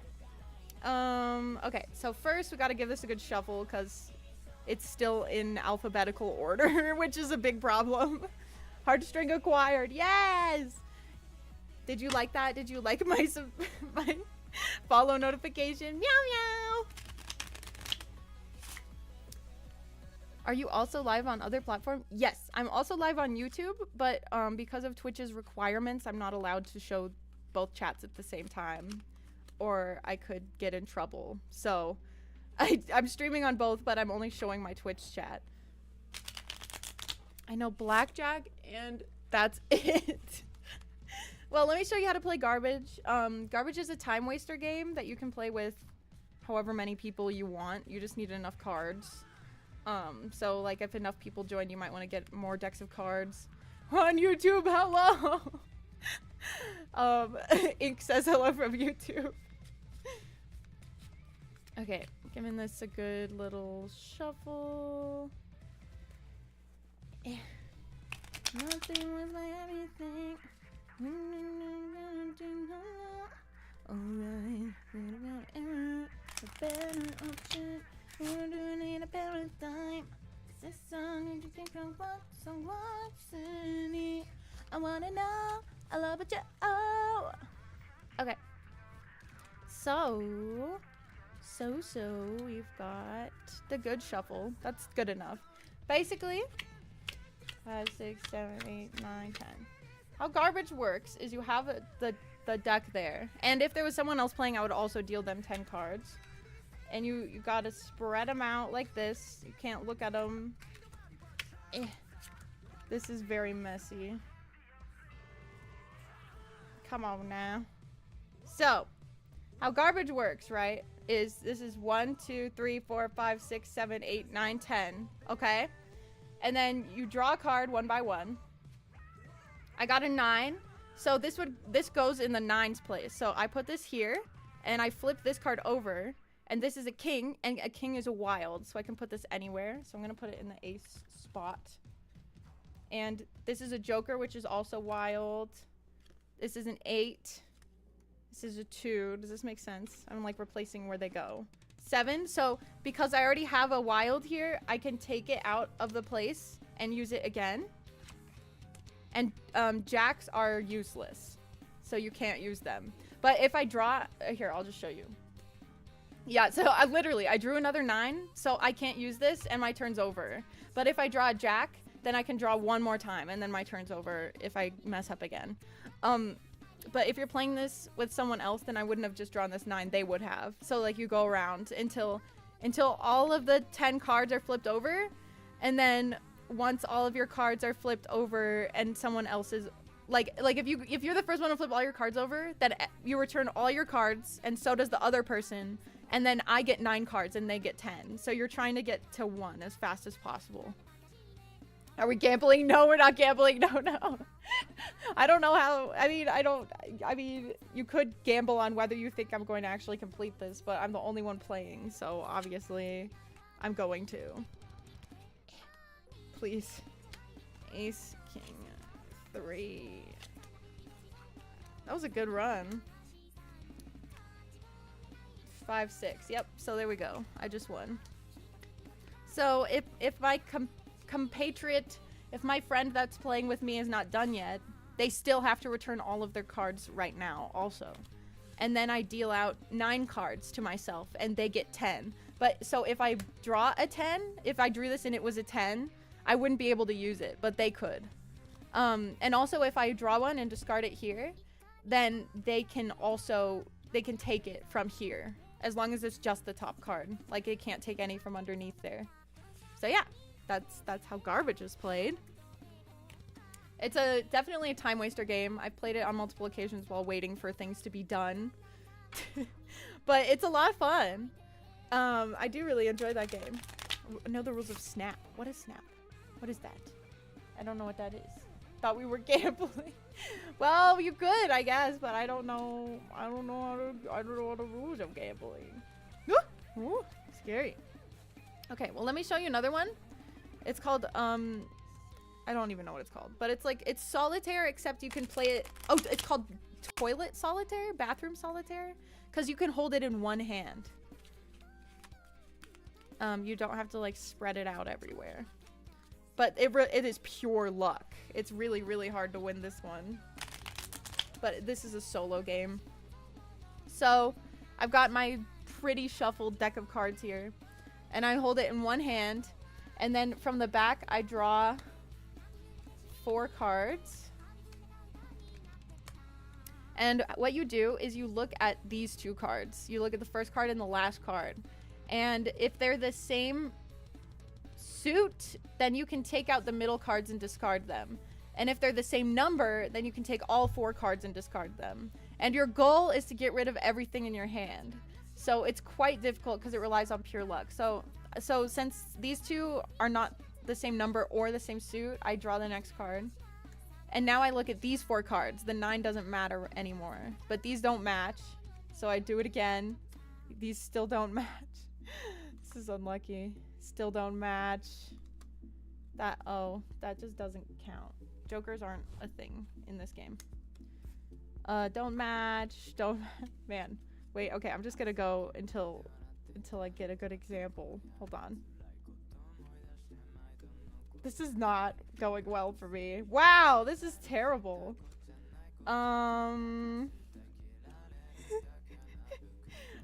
Okay, so first we gotta give this a good shuffle because it's still in alphabetical order, which is a big problem. Heartstring acquired. Yes! Did you like that? Did you like my follow notification? Meow meow! Are you also live on other platforms? Yes, I'm also live on YouTube, but because of Twitch's requirements, I'm not allowed to show both chats at the same time, or I could get in trouble. So I'm streaming on both, but I'm only showing my Twitch chat. I know blackjack, and that's it. Well, let me show you how to play garbage. Garbage is a time waster game that you can play with however many people you want. You just need enough cards. So like if enough people join, you might want to get more decks of cards. On YouTube, hello! Ink says hello from YouTube. Okay, giving this a good little shuffle. Nothing was like everything. Alright, a better option. We're doing a paradigm. This song, did you think I want so much in it? I wanna know, I love it, oh. Okay. So we've got the good shuffle. That's good enough. Basically, 5, 6, 7, 8, 9, 10. How garbage works is you have the deck there. And if there was someone else playing, I would also deal them 10 cards. And you gotta spread them out like this. You can't look at them. This is very messy. Come on now. So, how garbage works, right, is this is 1, 2, 3, 4, 5, 6, 7, 8, 9, 10. Okay? And then you draw a card one by one. I got a 9. So this goes in the 9's place. So I put this here, and I flip this card over. And this is a king, and a king is a wild, so I can put this anywhere. So I'm going to put it in the ace spot. And this is a joker, which is also wild. This is an 8. This is a 2. Does this make sense? I'm like replacing where they go. 7. So because I already have a wild here, I can take it out of the place and use it again. And jacks are useless, so you can't use them. But if I draw... here, I'll just show you. Yeah, so I drew another 9, so I can't use this, and my turn's over. But if I draw a jack, then I can draw one more time, and then my turn's over if I mess up again. But if you're playing this with someone else, then I wouldn't have just drawn this 9, they would have. So, like, you go around until all of the 10 cards are flipped over, and then once all of your cards are flipped over and someone else's... Like if you're the first one to flip all your cards over, then you return all your cards, and so does the other person. And then I get 9 cards and they get 10. So you're trying to get to 1 as fast as possible. Are we gambling? No, we're not gambling. No. I don't know how. I mean, you could gamble on whether you think I'm going to actually complete this, but I'm the only one playing. So obviously I'm going to. Please. Ace, king, 3. That was a good run. 5, 6. Yep. So there we go. I just won. So if my compatriot, if my friend that's playing with me is not done yet, they still have to return all of their cards right now also. And then I deal out 9 cards to myself and they get 10. But so if I draw a 10, if I drew this and it was a 10, I wouldn't be able to use it, but they could. And also if I draw one and discard it here, then they can take it from here as long as it's just the top card. Like it can't take any from underneath there. So yeah, that's how garbage is played. It's definitely a time waster game. I've played it on multiple occasions while waiting for things to be done. But it's a lot of fun. I do really enjoy that game. I know the rules of Snap. What is Snap? What is that? I don't know what that is. Thought we were gambling. Well, you could, I guess, but I don't know the rules of gambling. Ooh, scary. Okay, well let me show you another one. It's called I don't even know what it's called, but it's solitaire, except you can play it. Oh, it's called toilet solitaire, bathroom solitaire, because you can hold it in one hand. You don't have to like spread it out everywhere. But it is pure luck. It's really, really hard to win this one. But this is a solo game. So I've got my pretty shuffled deck of cards here, and I hold it in one hand, and then from the back I draw 4 cards. And what you do is you look at these 2 cards. You look at the first card and the last card. And if they're the same suit, then you can take out the middle cards and discard them. And if they're the same number, then you can take all 4 cards and discard them. And your goal is to get rid of everything in your hand. So it's quite difficult because it relies on pure luck. So since these 2 are not the same number or the same suit, I draw the next card. And now I look at these 4 cards. The 9 doesn't matter anymore. But these don't match. So I do it again. These still don't match. This is unlucky. Still don't match. That just doesn't count. Jokers aren't a thing in this game. Don't match. Man. Wait, okay, I'm just gonna go until I get a good example. Hold on. This is not going well for me. Wow, this is terrible. I'm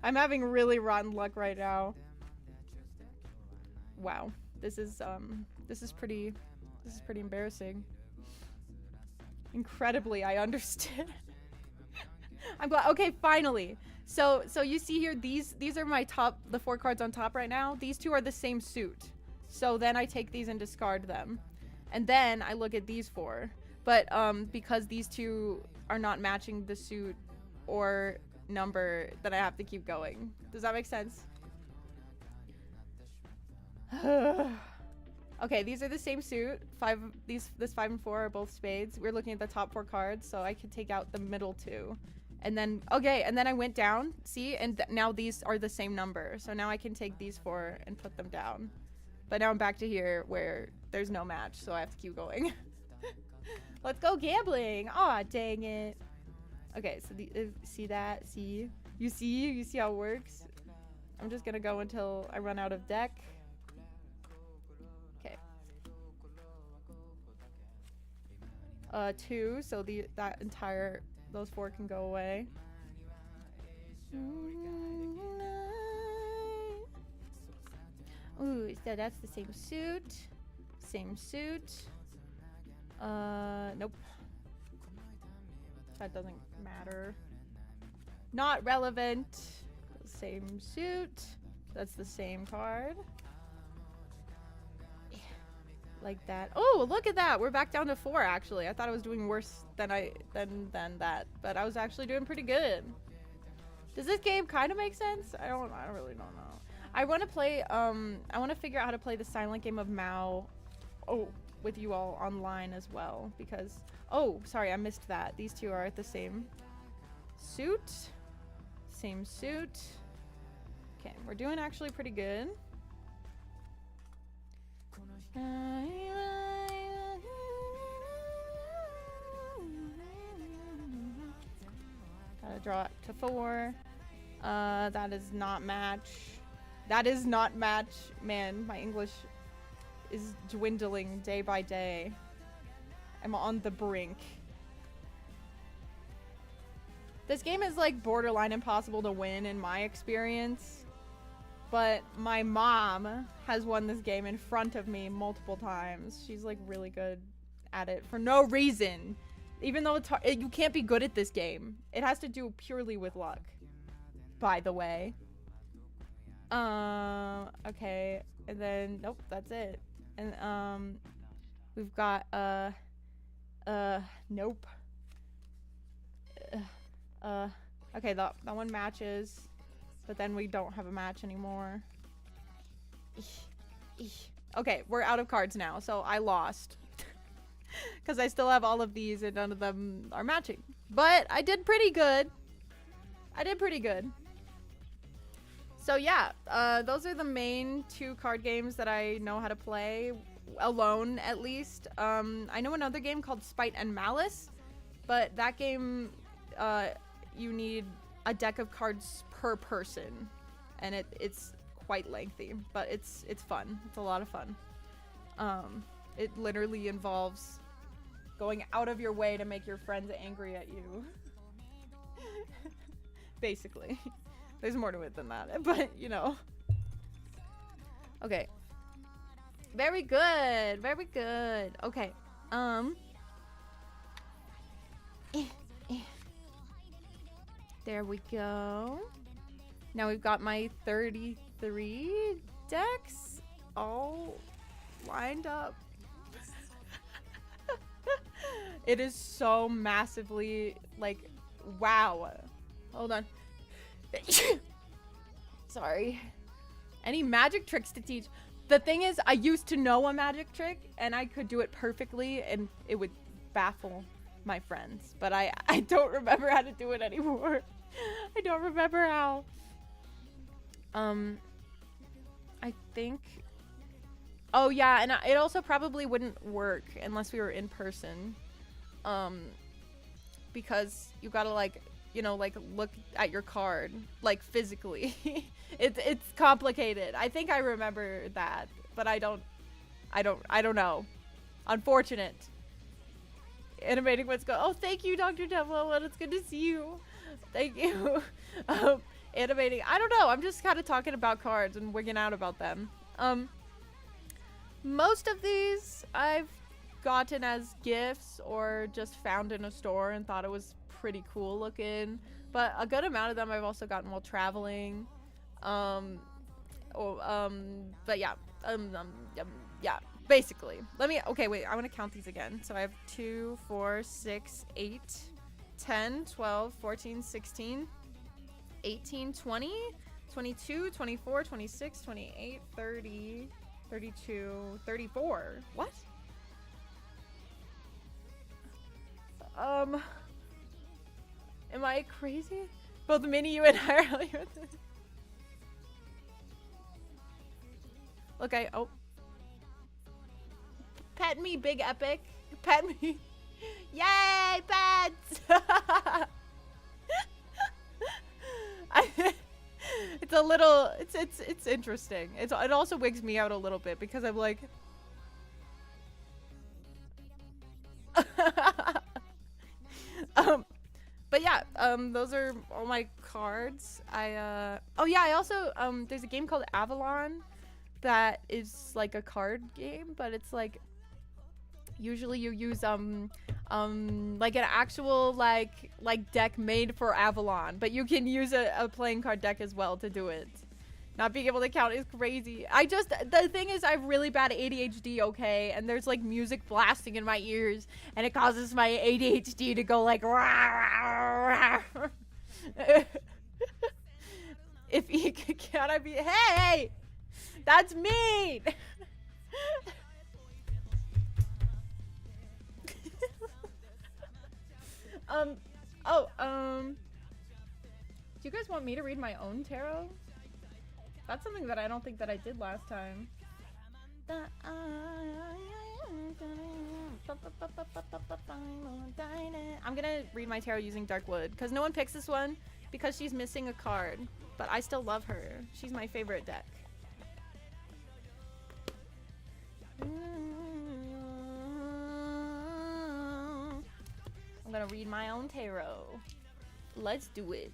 having really rotten luck right now. Wow, this is pretty embarrassing. Incredibly, I understand. I'm glad. Okay, finally. So you see here, these are my the 4 cards on top right now. These 2 are the same suit. So then I take these and discard them. And then I look at these 4. But because these 2 are not matching the suit or number, then I have to keep going. Does that make sense? Okay, these are the same suit. This 5 and 4 are both spades. We're looking at the top 4 cards, so I can take out the middle 2. And then, okay, and then I went down, see? And now these are the same number. So now I can take these 4 and put them down. But now I'm back to here where there's no match, so I have to keep going. Let's go gambling. Aw, dang it. Okay, so see that? See? You see how it works? I'm just gonna go until I run out of deck. Okay. 2, so those 4 can go away. Ooh, so that's the same suit. Same suit. Nope. That doesn't matter. Not relevant. Same suit. That's the same card. Like that. Oh, look at that. We're back down to 4 actually. I thought I was doing worse than that, but I was actually doing pretty good. Does this game kind of make sense? I really don't know. I want to play I want to figure out how to play the silent game of Mao with you all online as well, because sorry, I missed that. These 2 are the same suit. Same suit. Okay, we're doing actually pretty good. Gotta draw it to 4. That is not match. That is not match. Man, my English is dwindling day by day. I'm on the brink. This game is like borderline impossible to win in my experience. But my mom has won this game in front of me multiple times. She's like really good at it for no reason. Even though it's hard, you can't be good at this game. It has to do purely with luck. By the way. Okay. And then, nope, that's it. And, we've got, nope. Okay, that one matches. But then we don't have a match anymore. Okay, we're out of cards now, so I lost. Because I still have all of these and none of them are matching. But I did pretty good. I did pretty good. So yeah, those are the main 2 card games that I know how to play. Alone, at least. I know another game called Spite and Malice. But that game, you need a deck of cards per person, and it's quite lengthy, but it's fun. It's a lot of fun. It literally involves going out of your way to make your friends angry at you. Basically. There's more to it than that, but you know. Okay. Very good. Very good. Okay. There we go. Now we've got my 33 decks all lined up. It is so massively, like, wow. Hold on. Sorry. Any magic tricks to teach? The thing is, I used to know a magic trick, and I could do it perfectly, and it would baffle my friends. But I don't remember how to do it anymore. I don't remember how. I think... Oh, yeah, and it also probably wouldn't work unless we were in person. Because you gotta, like, you know, like, look at your card, like, physically. It's complicated. I think I remember that, but I don't know. Unfortunate. Animating what's going. Oh, thank you, Dr. Devil. It's good to see you. Thank you. Animating. I don't know. I'm just kind of talking about cards and wigging out about them. Most of these I've gotten as gifts or just found in a store and thought it was pretty cool looking. But a good amount of them I've also gotten while traveling. But yeah. Yeah. Basically. Okay, wait. I want to count these again. So I have 2, 4, 6, 8, 10, 12, 14, 16, 18, 20, 22, 24, 26, 28, 30, 32, 34. What? Am I crazy? Both Minnie, you and I are Look, oh. Pet me, Big Epic. Pet me. Yay, pets! It's a little, it's interesting. It also wigs me out a little bit because I'm like, but yeah, those are all my cards. Oh yeah, I also, there's a game called Avalon that is like a card game, but it's like, usually you use, like an actual, like deck made for Avalon, but you can use a playing card deck as well to do it. Not being able to count is crazy. The thing is, I have really bad ADHD, okay? And there's like music blasting in my ears, and it causes my ADHD to go like, rah, rah, rah. If you can I be, hey! That's mean! Do you guys want me to read my own tarot? That's something that I don't think that I did last time. I'm gonna read my tarot using Dark Wood because no one picks this one because she's missing a card, but I still love her. She's my favorite deck. I'm gonna read my own tarot. Let's do it.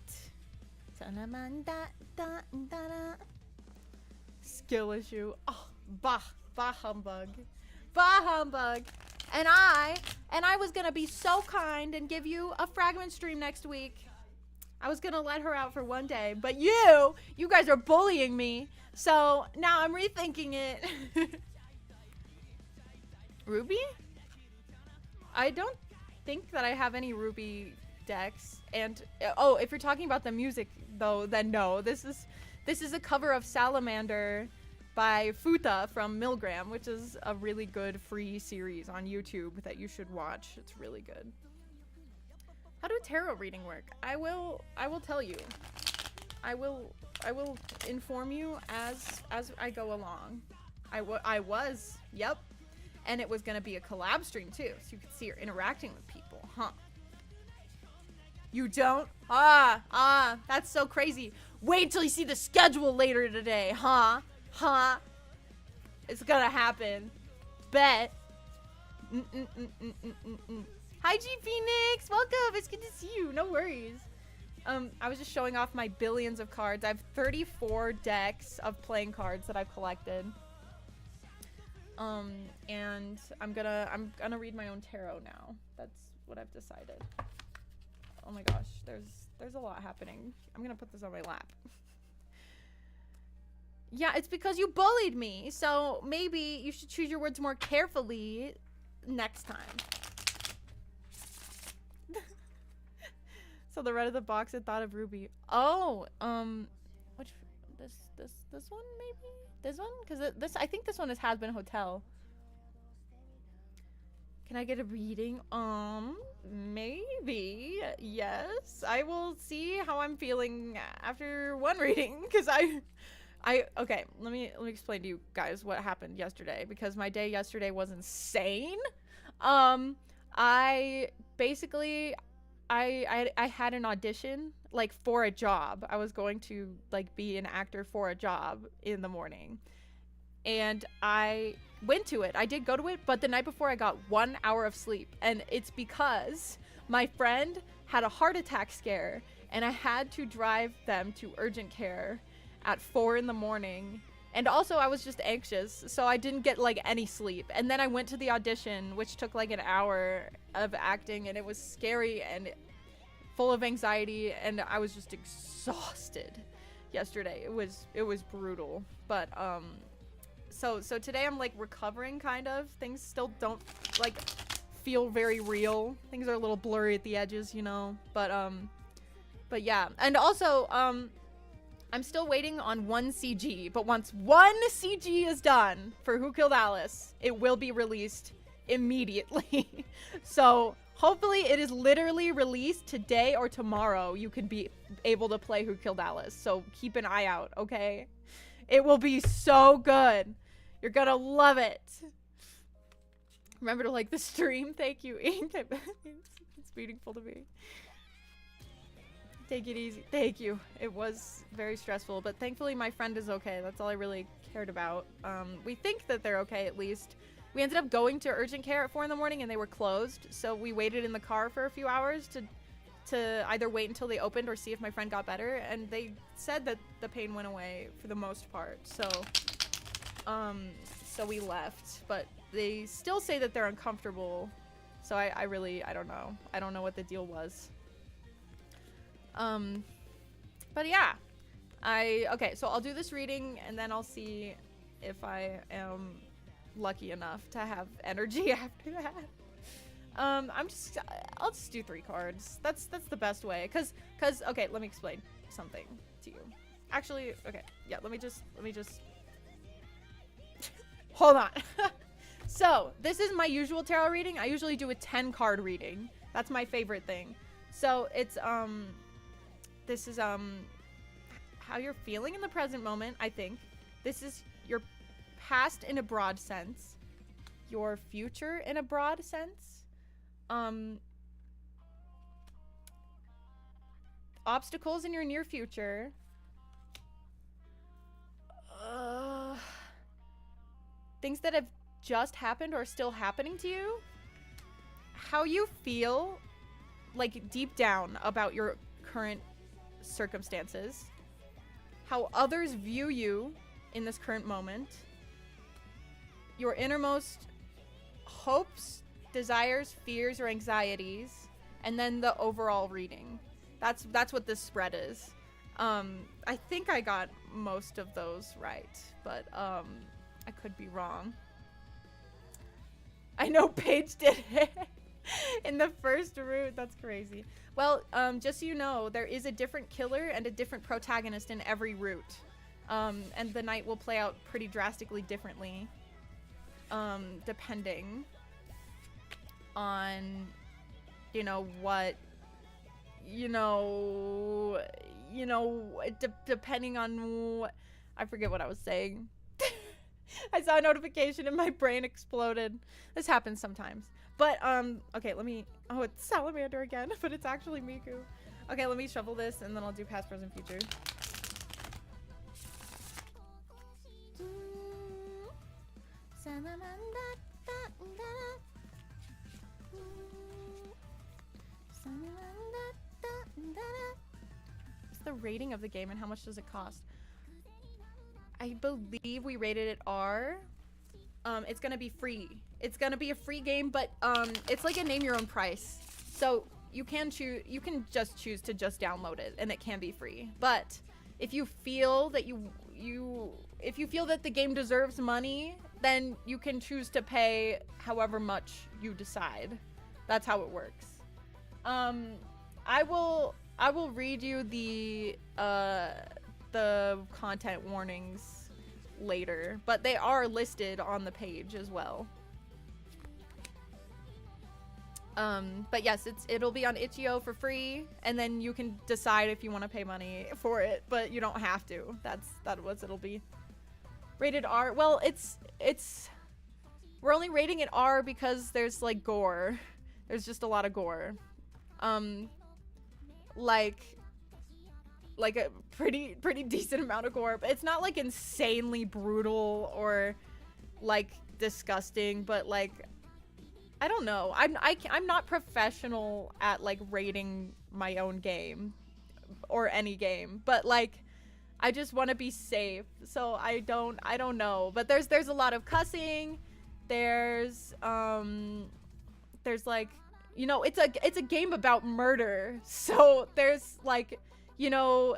Skill issue. Oh, bah humbug. Bah humbug. And I was gonna be so kind and give you a fragment stream next week. I was gonna let her out for one day, but you guys are bullying me. So now I'm rethinking it. Ruby? I don't think that I have any Ruby decks. And oh, if you're talking about the music though, then no. This is a cover of Salamander by Futa from Milgram, which is a really good free series on YouTube that you should watch. It's really good. How do tarot reading work? I will tell you. I will inform you as I go along. I was, yep. And it was gonna be a collab stream too, so you could see her interacting with people, huh? You don't? That's so crazy. Wait till you see the schedule later today, huh? It's gonna happen. Bet. Hi, G Phoenix. Welcome. It's good to see you. No worries. I was just showing off my billions of cards. I have 34 decks of playing cards that I've collected. And I'm gonna read my own tarot now. That's what I've decided. Oh my gosh, there's a lot happening. I'm gonna put this on my lap. Yeah, it's because you bullied me. So maybe you should choose your words more carefully next time. So the red of the box had thought of Ruby. Oh, which this one maybe? This one? Because I think this one has been Hotel. Can I get a reading? Maybe. Yes. I will see how I'm feeling after one reading. Because okay, let me explain to you guys what happened yesterday. Because my day yesterday was insane. I basically, I had an audition, like, for a job. I was going to, like, be an actor for a job in the morning. And I went to it. I did go to it, but the night before I got 1 hour of sleep. And it's because my friend had a heart attack scare and I had to drive them to urgent care at 4 in the morning. And also I was just anxious, so I didn't get like any sleep. And then I went to the audition, which took like an hour of acting, and it was scary and full of anxiety, and I was just exhausted yesterday. It was brutal. But so today I'm like recovering kind of. Things still don't like feel very real. Things are a little blurry at the edges, you know. But yeah. And also I'm still waiting on one CG, but once one CG is done for Who Killed Alice, it will be released immediately. So hopefully it is literally released today or tomorrow. You can be able to play Who Killed Alice. So keep an eye out, okay? It will be so good. You're gonna love it. Remember to like the stream. Thank you, Ink. It's meaningful to me. Take it easy. Thank you. It was very stressful, but thankfully my friend is okay. That's all I really cared about. We think that they're okay, at least. We ended up going to urgent care at 4 in the morning and they were closed. So we waited in the car for a few hours to either wait until they opened or see if my friend got better. And they said that the pain went away for the most part. So we left, but they still say that they're uncomfortable. So I don't know. I don't know what the deal was. But yeah, okay, so I'll do this reading and then I'll see if I am lucky enough to have energy after that. I'll just do 3 cards. That's the best way. Cause, okay, let me explain something to you. Actually, okay, yeah, let me just, hold on. So, this is my usual tarot reading. I usually do a 10 card reading. That's my favorite thing. So, it's, this is, how you're feeling in the present moment, I think. This is your past in a broad sense. your future in a broad sense. Obstacles in your near future. Things that have just happened or still happening to you. How you feel, like, deep down about your current circumstances. How others view you in this current moment. Your innermost hopes, desires, fears, or anxieties. And then the overall reading. That's what this spread is. I think I got most of those right, but I could be wrong. I know Paige did it in the first route. That's crazy. Well, just so you know, there is a different killer and a different protagonist in every route. And the night will play out pretty drastically differently, depending on, you know, what, depending on what, I forget what I was saying. I saw a notification and my brain exploded. This happens sometimes. But, okay, oh, it's Salamander again, but it's actually Miku. Okay, let me shuffle this and then I'll do past, present, future. What's the rating of the game and how much does it cost? I believe we rated it R. It's gonna be free. It's gonna be a free game, but it's like a name your own price. So you can just choose to just download it, and it can be free. But if you feel that if you feel that the game deserves money, then you can choose to pay however much you decide. That's how it works. I will read you the content warnings later, but they are listed on the page as well. But yes, it'll be on itch.io for free, and then you can decide if you want to pay money for it, but you don't have to. That's what it'll be. Rated R. Well, we're only rating it R because there's like gore. There's just a lot of gore. Like a pretty decent amount of gore, but it's not like insanely brutal or like disgusting, but like I don't know. I'm not professional at like rating my own game or any game, but like I just want to be safe, so I don't know. But there's a lot of cussing. There's like, you know, it's a game about murder, so there's like, you know,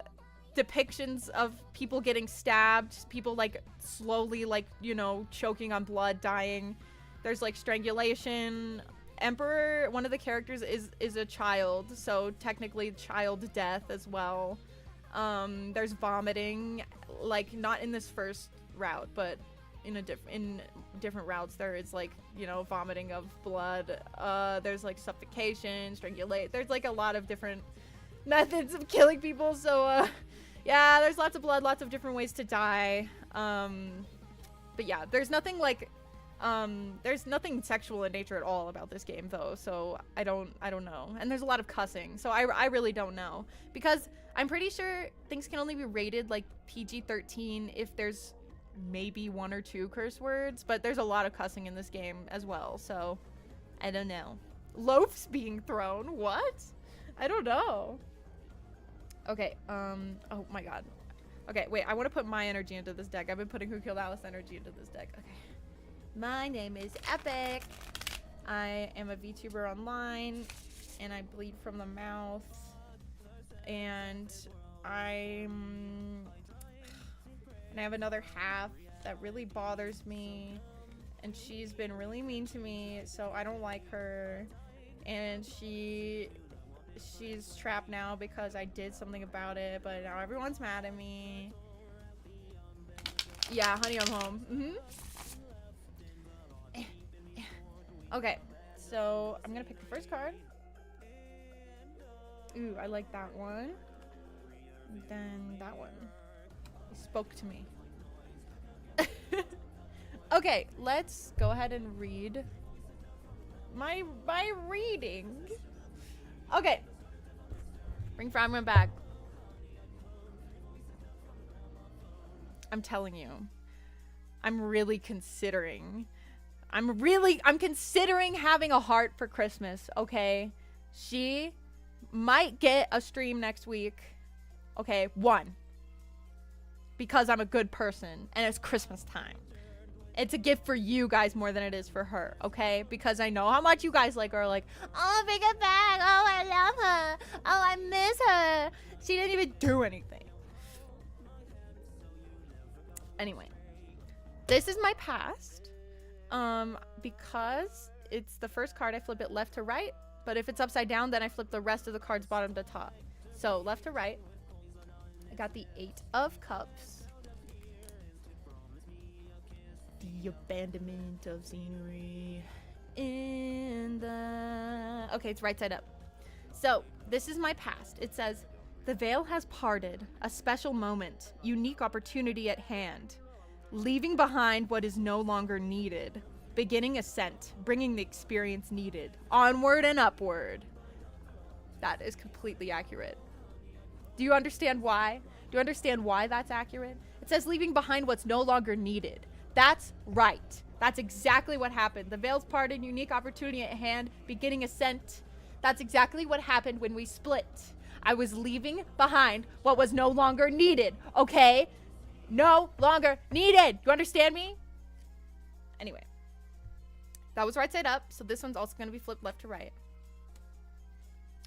depictions of people getting stabbed, people like slowly like, you know, choking on blood, dying. There's like strangulation. Emperor, one of the characters is a child, so technically child death as well. There's vomiting, like not in this first route, but in different routes there is like, you know, vomiting of blood. There's like suffocation, strangulate. There's like a lot of different methods of killing people, so yeah, there's lots of blood, lots of different ways to die. But yeah, there's nothing like there's nothing sexual in nature at all about this game though, so I don't know. And there's a lot of cussing, so I really don't know, because I'm pretty sure things can only be rated like PG-13 if there's maybe 1 or 2 curse words, but there's a lot of cussing in this game as well, so I don't know. Loafs being thrown, what? I don't know. Okay, oh my god. Okay, wait, I want to put my energy into this deck. I've been putting Who Killed Alice energy into this deck. Okay. My name is Epic. I am a VTuber online, and I bleed from the mouth. And I have another half that really bothers me, and she's been really mean to me, so I don't like her. And she's trapped now because I did something about it, but now everyone's mad at me. Yeah, honey, I'm home. Okay, so I'm gonna pick the first card. Ooh, I like that one. And then that one. He spoke to me. Okay, let's go ahead and read my reading. Okay. Bring fragment back. I'm telling you. I'm really considering. I'm considering having a heart for Christmas, okay? She might get a stream next week. Okay, 1. Because I'm a good person and it's Christmas time. It's a gift for you guys more than it is for her, okay? Because I know how much you guys like are like, oh, bring it back. Oh, I love her. Oh, I miss her. She didn't even do anything. Anyway, this is my past. Because it's the first card, I flip it left to right. But if it's upside down, then I flip the rest of the cards bottom to top. So left to right. I got the 8 of Cups. The abandonment of scenery in the... Okay, it's right side up. So, this is my past. It says, the veil has parted, a special moment, unique opportunity at hand, leaving behind what is no longer needed, beginning ascent, bringing the experience needed, onward and upward. That is completely accurate. Do you understand why? Do you understand why that's accurate? It says leaving behind what's no longer needed. That's right. That's exactly what happened. The veil's parted, unique opportunity at hand, beginning ascent. That's exactly what happened when we split. I was leaving behind what was no longer needed, okay? No longer needed. You understand me? Anyway. That was right side up, so this one's also going to be flipped left to right.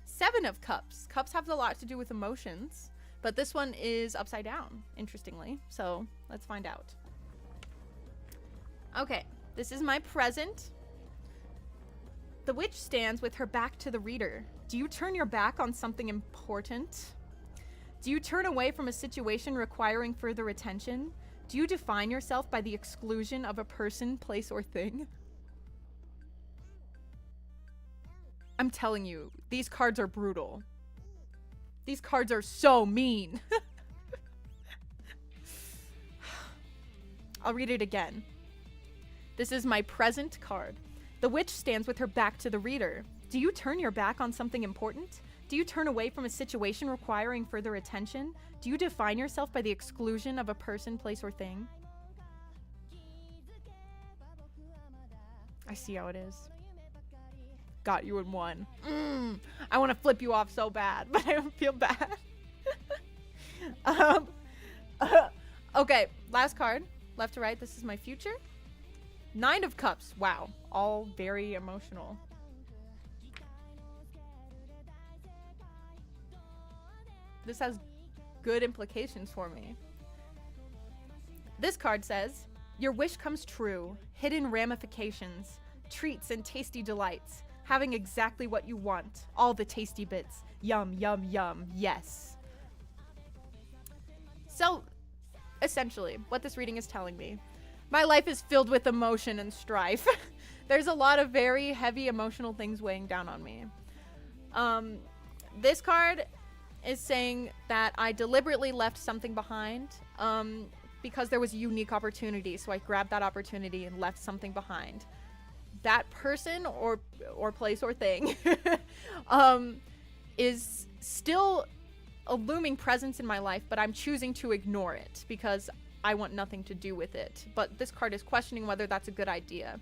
7 of Cups. Cups have a lot to do with emotions, but this one is upside down, interestingly. So let's find out. Okay, this is my present. The witch stands with her back to the reader. Do you turn your back on something important? Do you turn away from a situation requiring further attention? Do you define yourself by the exclusion of a person, place, or thing? I'm telling you, these cards are brutal. These cards are so mean. I'll read it again. This is my present card. The witch stands with her back to the reader. Do you turn your back on something important? Do you turn away from a situation requiring further attention? Do you define yourself by the exclusion of a person, place, or thing? I see how it is. Got you in 1. I want to flip you off so bad, but I don't feel bad. Okay, last card. Left to right, this is my future. 9 of Cups. Wow. All very emotional. This has good implications for me. This card says, your wish comes true. Hidden ramifications. Treats and tasty delights. Having exactly what you want. All the tasty bits. Yum, yum, yum. Yes. So, essentially, what this reading is telling me. My life is filled with emotion and strife. There's a lot of very heavy emotional things weighing down on me. This card is saying that I deliberately left something behind because there was a unique opportunity. So I grabbed that opportunity and left something behind. That person or place or thing is still a looming presence in my life, but I'm choosing to ignore it because I want nothing to do with it. But this card is questioning whether that's a good idea.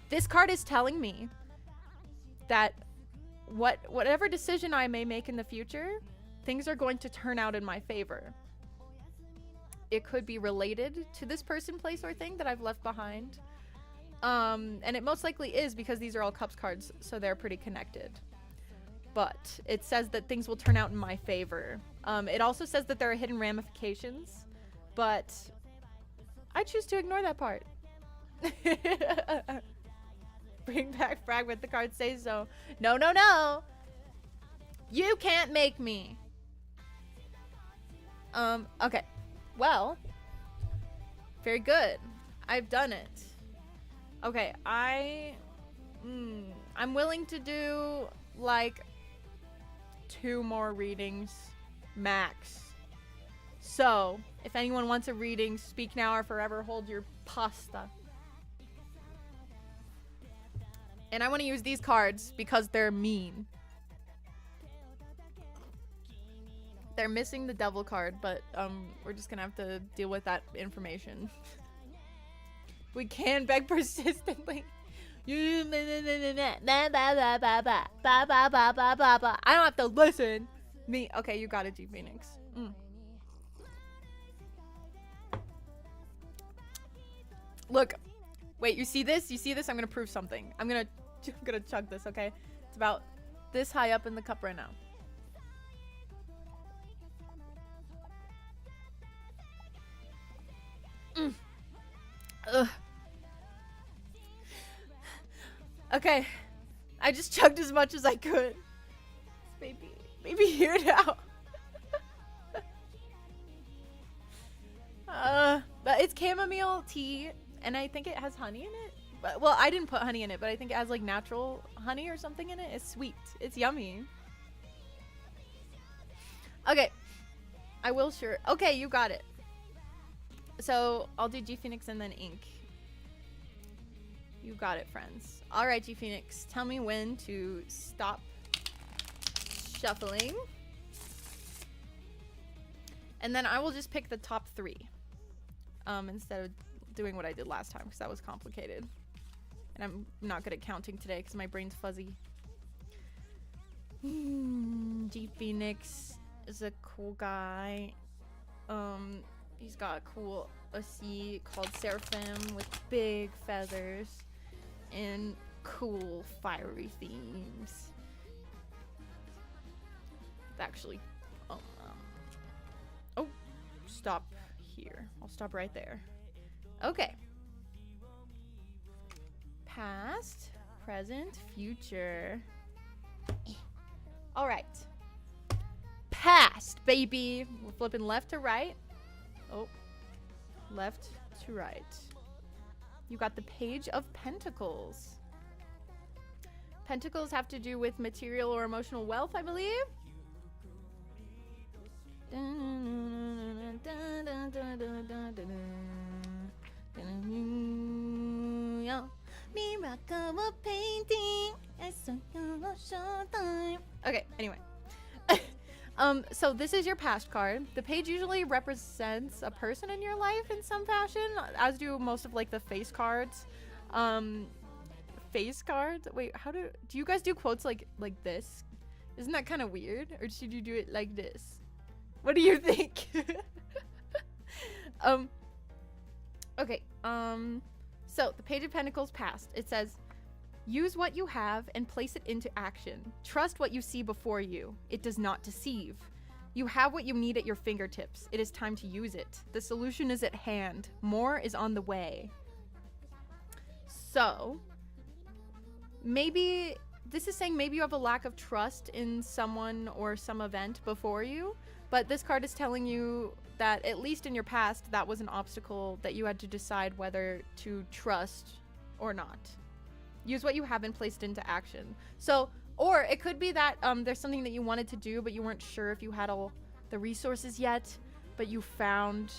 This card is telling me that whatever decision I may make in the future, things are going to turn out in my favor. It could be related to this person, place, or thing that I've left behind. And it most likely is because these are all Cups cards, so they're pretty connected. But it says that things will turn out in my favor. It also says that there are hidden ramifications, but I choose to ignore that part. Bring back fragment, the card says so. No, no, no. You can't make me. Okay. Well, very good. I've done it. Okay, I'm willing to do like 2 more readings max. So, if anyone wants a reading, speak now or forever hold your pasta. And I want to use these cards because they're mean. They're missing the devil card, but we're just gonna have to deal with that information. We can beg persistently. I don't have to listen. Me. Okay, you got it, G Phoenix. Look. Wait, you see this? You see this? I'm gonna prove something. I'm gonna chug this, okay? It's about this high up in the cup right now. Ugh. Okay. I just chugged as much as I could. Maybe here now. But it's chamomile tea, and I think it has honey in it. Well, I didn't put honey in it, but I think it has like natural honey or something in it. It's sweet. It's yummy. Okay. I will sure. Okay, you got it. So I'll do G Phoenix and then ink. You got it, friends. All right, G Phoenix, tell me when to stop shuffling. And then I will just pick the top 3 instead of doing what I did last time because that was complicated. And I'm not good at counting today because my brain's fuzzy. G Phoenix is a cool guy. He's got a cool OC called Seraphim with big feathers and cool fiery themes. It's actually, oh, stop here. I'll stop right there. Okay. Past, present, future. All right. Past, baby. We're flipping left to right. Oh, left to right. You got the Page of Pentacles. Pentacles have to do with material or emotional wealth, I believe. Miracle painting. Okay, anyway. So this is your past card. The page usually represents a person in your life in some fashion, as do most of like the face cards. Face cards? Wait, how do you guys do quotes like this? Isn't that kind of weird? Or should you do it like this? What do you think? Okay. So the Page of Pentacles past. It says, use what you have and place it into action. Trust what you see before you. It does not deceive. You have what you need at your fingertips. It is time to use it. The solution is at hand. More is on the way. So, maybe this is saying maybe you have a lack of trust in someone or some event before you, but this card is telling you that at least in your past, that was an obstacle that you had to decide whether to trust or not. Use what you have and placed into action. So, or it could be that there's something that you wanted to do, but you weren't sure if you had all the resources yet, but you found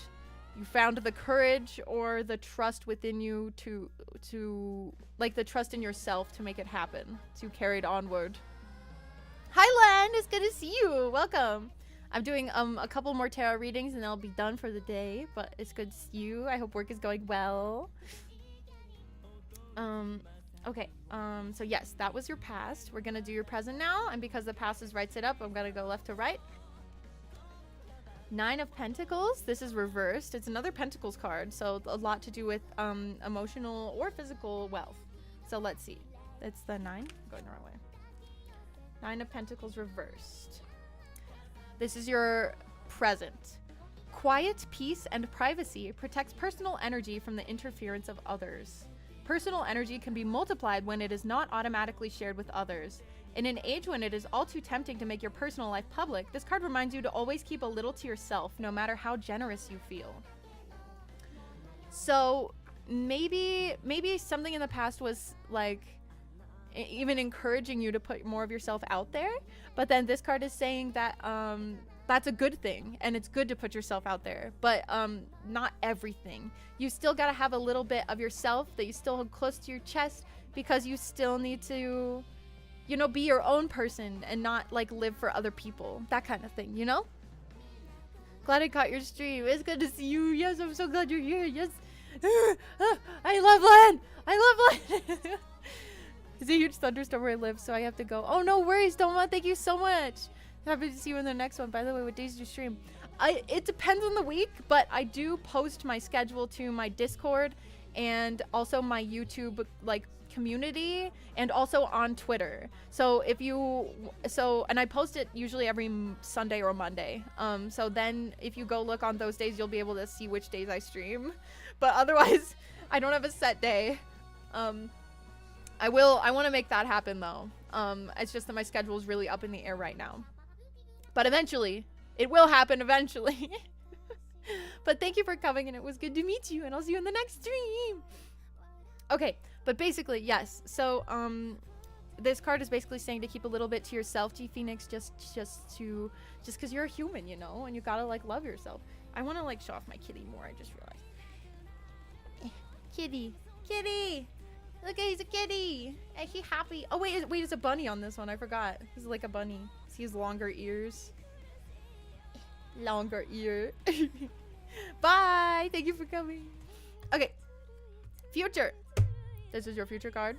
the courage or the trust within you to like the trust in yourself to make it happen, to carry it onward. Hi Len, it's good to see you. Welcome. I'm doing a couple more tarot readings and I'll be done for the day, but it's good to see you. I hope work is going well. Okay, so yes, that was your past. We're gonna do your present now, and because the past is right side up, I'm gonna go left to right. 9 of Pentacles. This is reversed. It's another Pentacles card, so a lot to do with emotional or physical wealth. So let's see. It's the 9. I'm going the wrong way. 9 of Pentacles reversed. This is your present. Quiet, peace, and privacy protects personal energy from the interference of others. Personal energy can be multiplied when it is not automatically shared with others. In an age when it is all too tempting to make your personal life public, this card reminds you to always keep a little to yourself, no matter how generous you feel. So maybe something in the past was like even encouraging you to put more of yourself out there, but then this card is saying that that's a good thing, and it's good to put yourself out there, but not everything. You still got to have a little bit of yourself that you still hold close to your chest, because you still need to, you know, be your own person and not like live for other people, that kind of thing, you know. Glad I caught your stream. It's good to see you. Yes, I'm so glad you're here. Yes. I love land. I love land. It's a huge thunderstorm where I live, so I have to go. Oh, no worries, Doma. Thank you so much. Happy to see you in the next one. By the way, what days do you stream? It depends on the week, but I do post my schedule to my Discord and also my YouTube like community, and also on Twitter. So if you and I post it usually every Sunday or Monday. So then if you go look on those days, you'll be able to see which days I stream. But otherwise, I don't have a set day. I want to make that happen though. It's just that my schedule is really up in the air right now. But eventually, it will happen eventually. But thank you for coming, and it was good to meet you, and I'll see you in the next stream. Okay, but basically, yes. So, this card is basically saying to keep a little bit to yourself, G Phoenix, just because you're a human, you know, and you gotta like love yourself. I want to like show off my kitty more. I just realized. Kitty. Look, he's a kitty. He's happy. Oh wait, it's a bunny on this one. I forgot. He's like a bunny. He has longer ears. Longer ear. Bye. Thank you for coming. Okay. Future. This is your future card.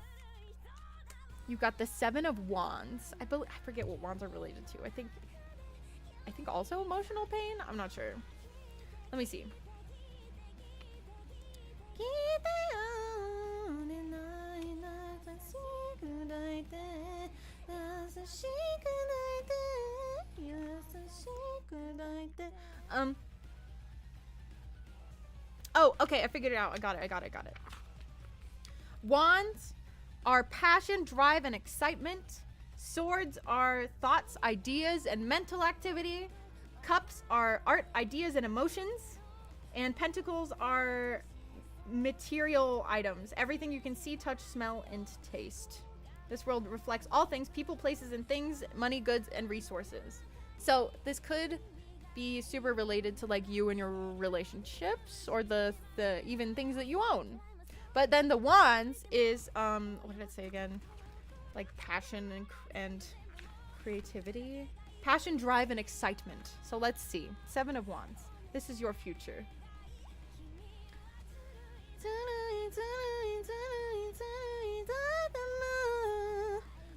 You got the 7 of Wands. I forget what wands are related to. I think also emotional pain. I'm not sure. Let me see. Oh, okay, I figured it out. I got it. Wands are passion, drive, and excitement. Swords are thoughts, ideas, and mental activity. Cups are art, ideas, and emotions. And pentacles are material items. Everything you can see, touch, smell, and taste. This world reflects all things, people, places, and things, money, goods, and resources. So this could be super related to like you and your relationships, or the even things that you own. But then the wands is what did it say again? Like passion and creativity, passion, drive, and excitement. So let's see. 7 of Wands. This is your future.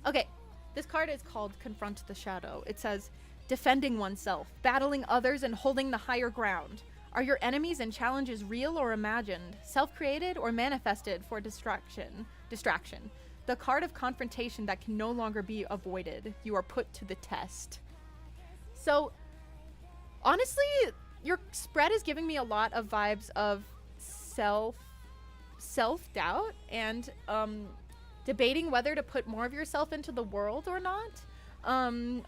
Okay, this card is called Confront the Shadow. It says, defending oneself, battling others, and holding the higher ground. Are your enemies and challenges real or imagined, self-created or manifested for distraction? The card of confrontation that can no longer be avoided. You are put to the test. So, honestly, your spread is giving me a lot of vibes of self-doubt and debating whether to put more of yourself into the world or not.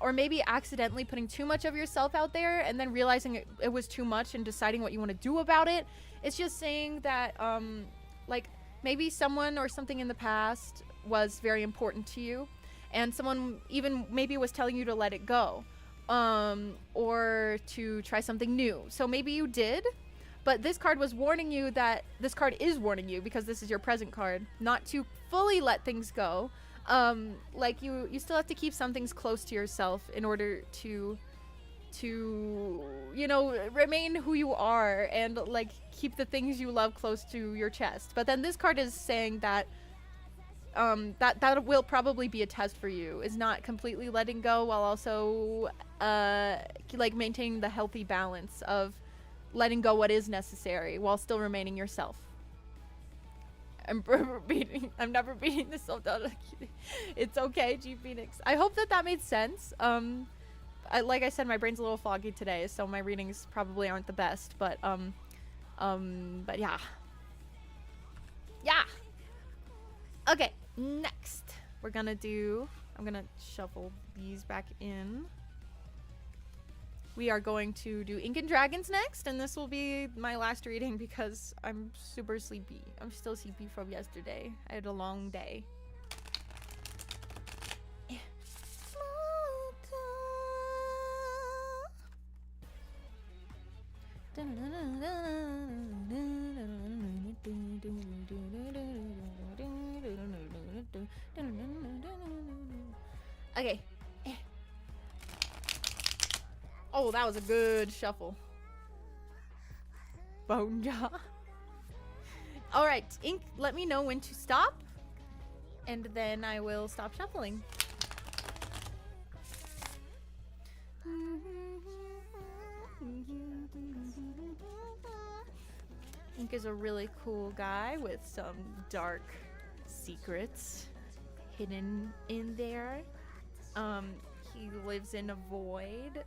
Or maybe accidentally putting too much of yourself out there and then realizing it was too much and deciding what you want to do about it. It's just saying that, like, maybe someone or something in the past was very important to you, and someone even maybe was telling you to let it go, or to try something new. So maybe you did, but this card was warning you that this card is warning you, because this is your present card, not to fully let things go. Like you still have to keep some things close to yourself in order to you know, remain who you are and like keep the things you love close to your chest. But then this card is saying that that will probably be a test for you, is not completely letting go while also like maintaining the healthy balance of letting go what is necessary while still remaining yourself. I'm never beating this self down. It's okay, G Phoenix. I hope that made sense. Like I said, my brain's a little foggy today, so my readings probably aren't the best, but yeah. Yeah. Okay, next we're gonna I'm gonna shuffle these back in. We are going to do Ink and Dragons next, and this will be my last reading because I'm super sleepy. I'm still sleepy from yesterday. I had a long day. Okay. Oh, that was a good shuffle. Bone jaw. All right, Ink, let me know when to stop, and then I will stop shuffling. Ink is a really cool guy with some dark secrets hidden in there. He lives in a void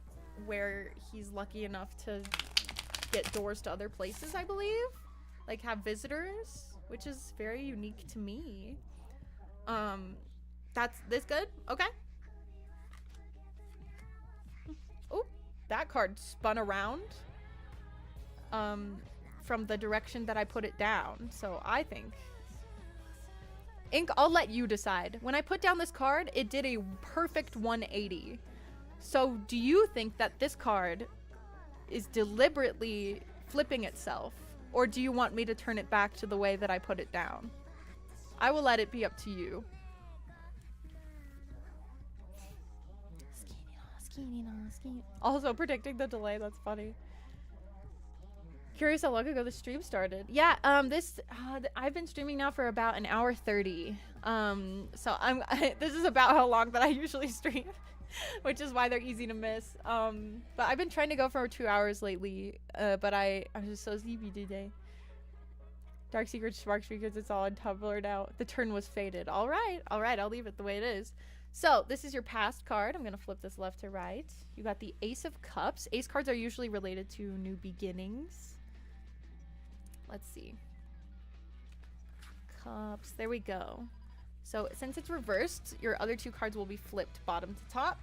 where he's lucky enough to get doors to other places, I believe. Like have visitors, which is very unique to me. That's this good? Okay. Oh, that card spun around from the direction that I put it down. So I think Ink, I'll let you decide. When I put down this card, it did a perfect 180. So do you think that this card is deliberately flipping itself? Or do you want me to turn it back to the way that I put it down? I will let it be up to you. Also predicting the delay, that's funny. Curious how long ago the stream started. Yeah, I've been streaming now for about an hour 30. So this is about how long that I usually stream, which is why they're easy to miss. But I've been trying to go for 2 hours lately, but I'm just so sleepy today. Dark Secret Sparks because it's all on Tumblr now. The turn was faded. All right, I'll leave it the way it is. So this is your past card. I'm gonna flip this left to right. You got the Ace of Cups. Ace cards are usually related to new beginnings. Let's see. Cups. There we go. So since it's reversed, your other two cards will be flipped bottom to top.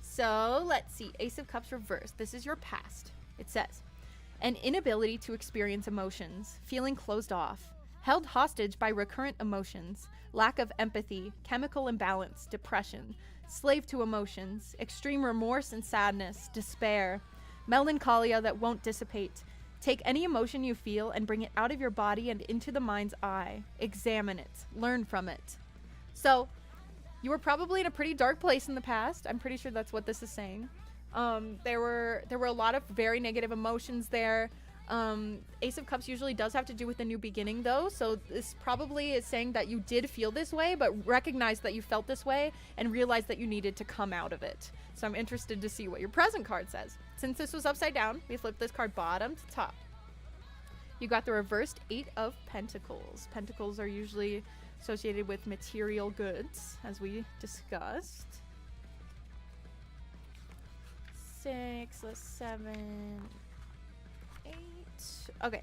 So let's see. Ace of Cups reversed. This is your past. It says, an inability to experience emotions, feeling closed off, held hostage by recurrent emotions, lack of empathy, chemical imbalance, depression, slave to emotions, extreme remorse and sadness, despair, melancholia that won't dissipate. Take any emotion you feel and bring it out of your body and into the mind's eye. Examine it. Learn from it. So, you were probably in a pretty dark place in the past. I'm pretty sure that's what this is saying. There were a lot of very negative emotions there. Ace of Cups usually does have to do with a new beginning, though. So this probably is saying that you did feel this way, but recognize that you felt this way and realize that you needed to come out of it. So I'm interested to see what your present card says. Since this was upside down, we flipped this card bottom to top. You got the reversed 8 of Pentacles. Pentacles are usually associated with material goods, as we discussed. 6, 7, 8. Okay.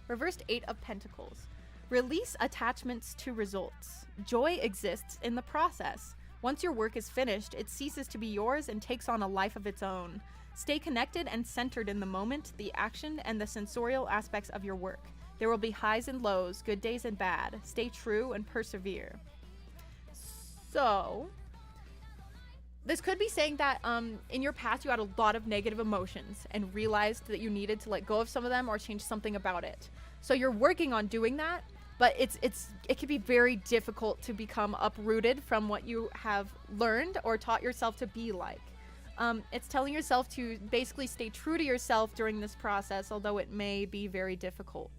Reversed 8 of Pentacles. Release attachments to results. Joy exists in the process. Once your work is finished, it ceases to be yours and takes on a life of its own. Stay connected and centered in the moment, the action, and the sensorial aspects of your work. There will be highs and lows, good days and bad. Stay true and persevere. So, this could be saying that in your past you had a lot of negative emotions and realized that you needed to let go of some of them or change something about it. So you're working on doing that, but it can be very difficult to become uprooted from what you have learned or taught yourself to be like. It's telling yourself to basically stay true to yourself during this process, although it may be very difficult.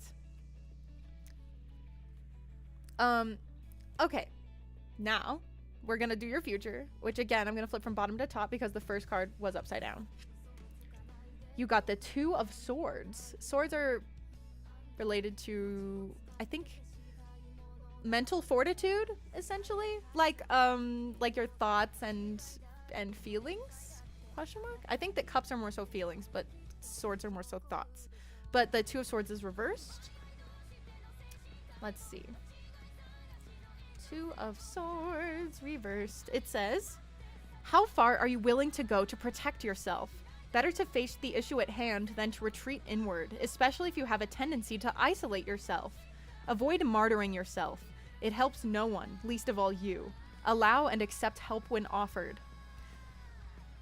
Okay, now we're gonna do your future, which again, I'm gonna flip from bottom to top because the first card was upside down. You got the 2 of Swords. Swords are related to, I think, mental fortitude, essentially. Like your thoughts and feelings, question mark? I think that cups are more so feelings, but swords are more so thoughts. But the 2 of Swords is reversed. Let's see. 2 of Swords reversed. It says, how far are you willing to go to protect yourself? Better to face the issue at hand than to retreat inward, especially if you have a tendency to isolate yourself. Avoid martyring yourself. It helps no one, least of all you. Allow and accept help when offered.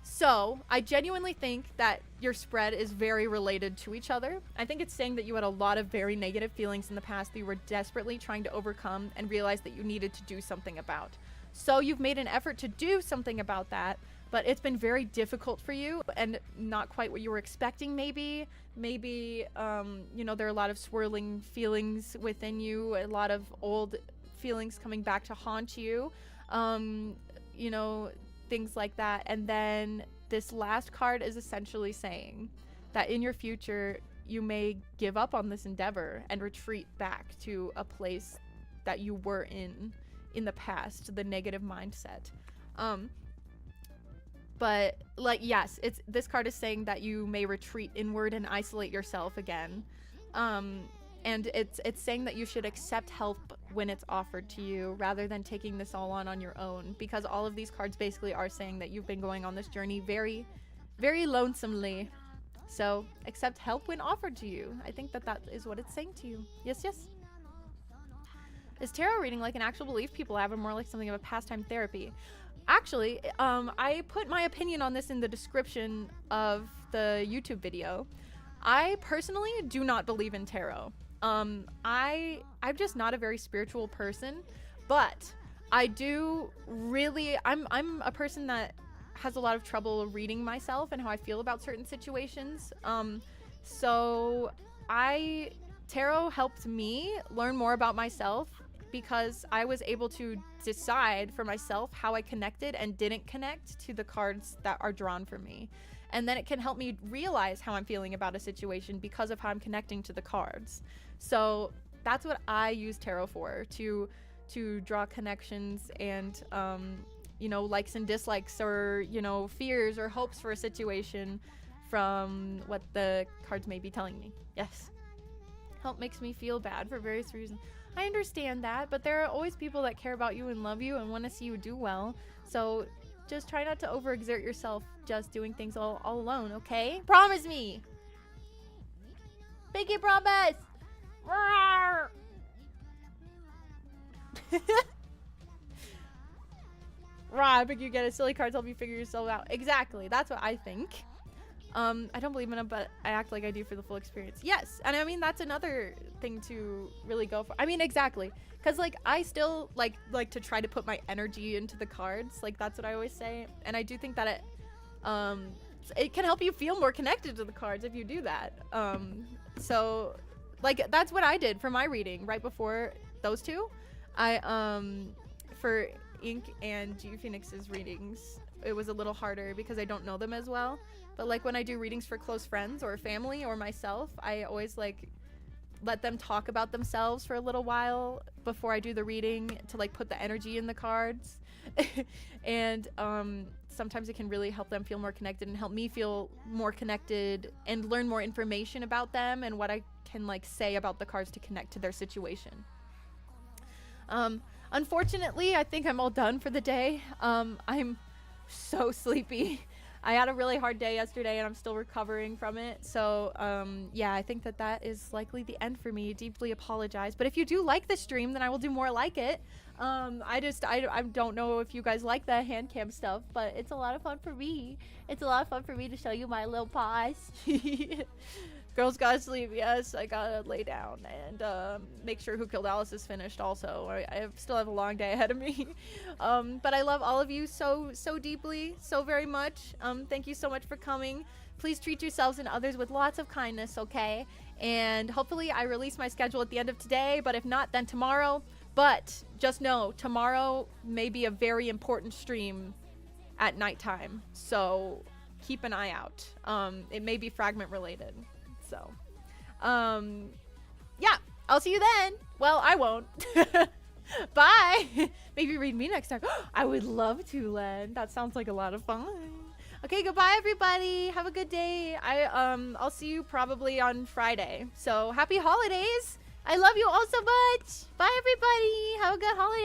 So I genuinely think that your spread is very related to each other. I think it's saying that you had a lot of very negative feelings in the past that you were desperately trying to overcome and realized that you needed to do something about. So you've made an effort to do something about that, but it's been very difficult for you and not quite what you were expecting. Maybe you know, there are a lot of swirling feelings within you, a lot of old feelings coming back to haunt you, you know, things like that. And then this last card is essentially saying that in your future you may give up on this endeavor and retreat back to a place that you were in the past, the negative mindset. But like, yes, it's, this card is saying that you may retreat inward and isolate yourself again. And it's saying that you should accept help when it's offered to you rather than taking this all on your own, because all of these cards basically are saying that you've been going on this journey very, very lonesomely. So accept help when offered to you. I think that that is what it's saying to you. Yes, yes. Is tarot reading like an actual belief people have, or more like something of a pastime therapy? Actually, I put my opinion on this in the description of the YouTube video. I personally do not believe in tarot. I'm just not a very spiritual person, but I do really, I'm a person that has a lot of trouble reading myself and how I feel about certain situations. So tarot helped me learn more about myself, because I was able to decide for myself how I connected and didn't connect to the cards that are drawn for me. And then it can help me realize how I'm feeling about a situation because of how I'm connecting to the cards. So that's what I use tarot for, to draw connections and, you know, likes and dislikes, or, you know, fears or hopes for a situation from what the cards may be telling me. Yes. Help makes me feel bad for various reasons. I understand that, but there are always people that care about you and love you and want to see you do well. So just try not to overexert yourself just doing things all alone, okay? Promise me! Pinky promise! I think you get a silly card to help you figure yourself out. Exactly, that's what I think. I don't believe in them, but I act like I do for the full experience. Yes, and I mean, that's another thing to really go for. I mean, exactly, because like I still like to try to put my energy into the cards. Like, that's what I always say, and I do think that it can help you feel more connected to the cards if you do that. So like, that's what I did for my reading right before those two. For Ink and G Phoenix's readings, it was a little harder because I don't know them as well. But like, when I do readings for close friends or family or myself, I always like let them talk about themselves for a little while before I do the reading to like put the energy in the cards. And sometimes it can really help them feel more connected and help me feel more connected and learn more information about them and what I can like say about the cards to connect to their situation. Unfortunately, I think I'm all done for the day. I'm so sleepy. I had a really hard day yesterday and I'm still recovering from it. So yeah, I think that is likely the end for me. Deeply apologize. But if you do like this stream, then I will do more like it. I don't know if you guys like the hand cam stuff, but it's a lot of fun for me. It's a lot of fun for me to show you my little paws. Girls gotta sleep. Yes, I gotta lay down and make sure Who Killed Alice is finished also. I still have a long day ahead of me. But I love all of you so deeply, so very much. Thank you so much for coming. Please treat yourselves and others with lots of kindness, okay? And hopefully I release my schedule at the end of today, but if not, then tomorrow. But just know, tomorrow may be a very important stream at nighttime, so keep an eye out. It may be fragment related. So, yeah, I'll see you then. Well, I won't. Bye. Maybe read me next time. I would love to, Len. That sounds like a lot of fun. Okay, goodbye, everybody. Have a good day. I'll see you probably on Friday. So, happy holidays. I love you all so much. Bye, everybody. Have a good holiday.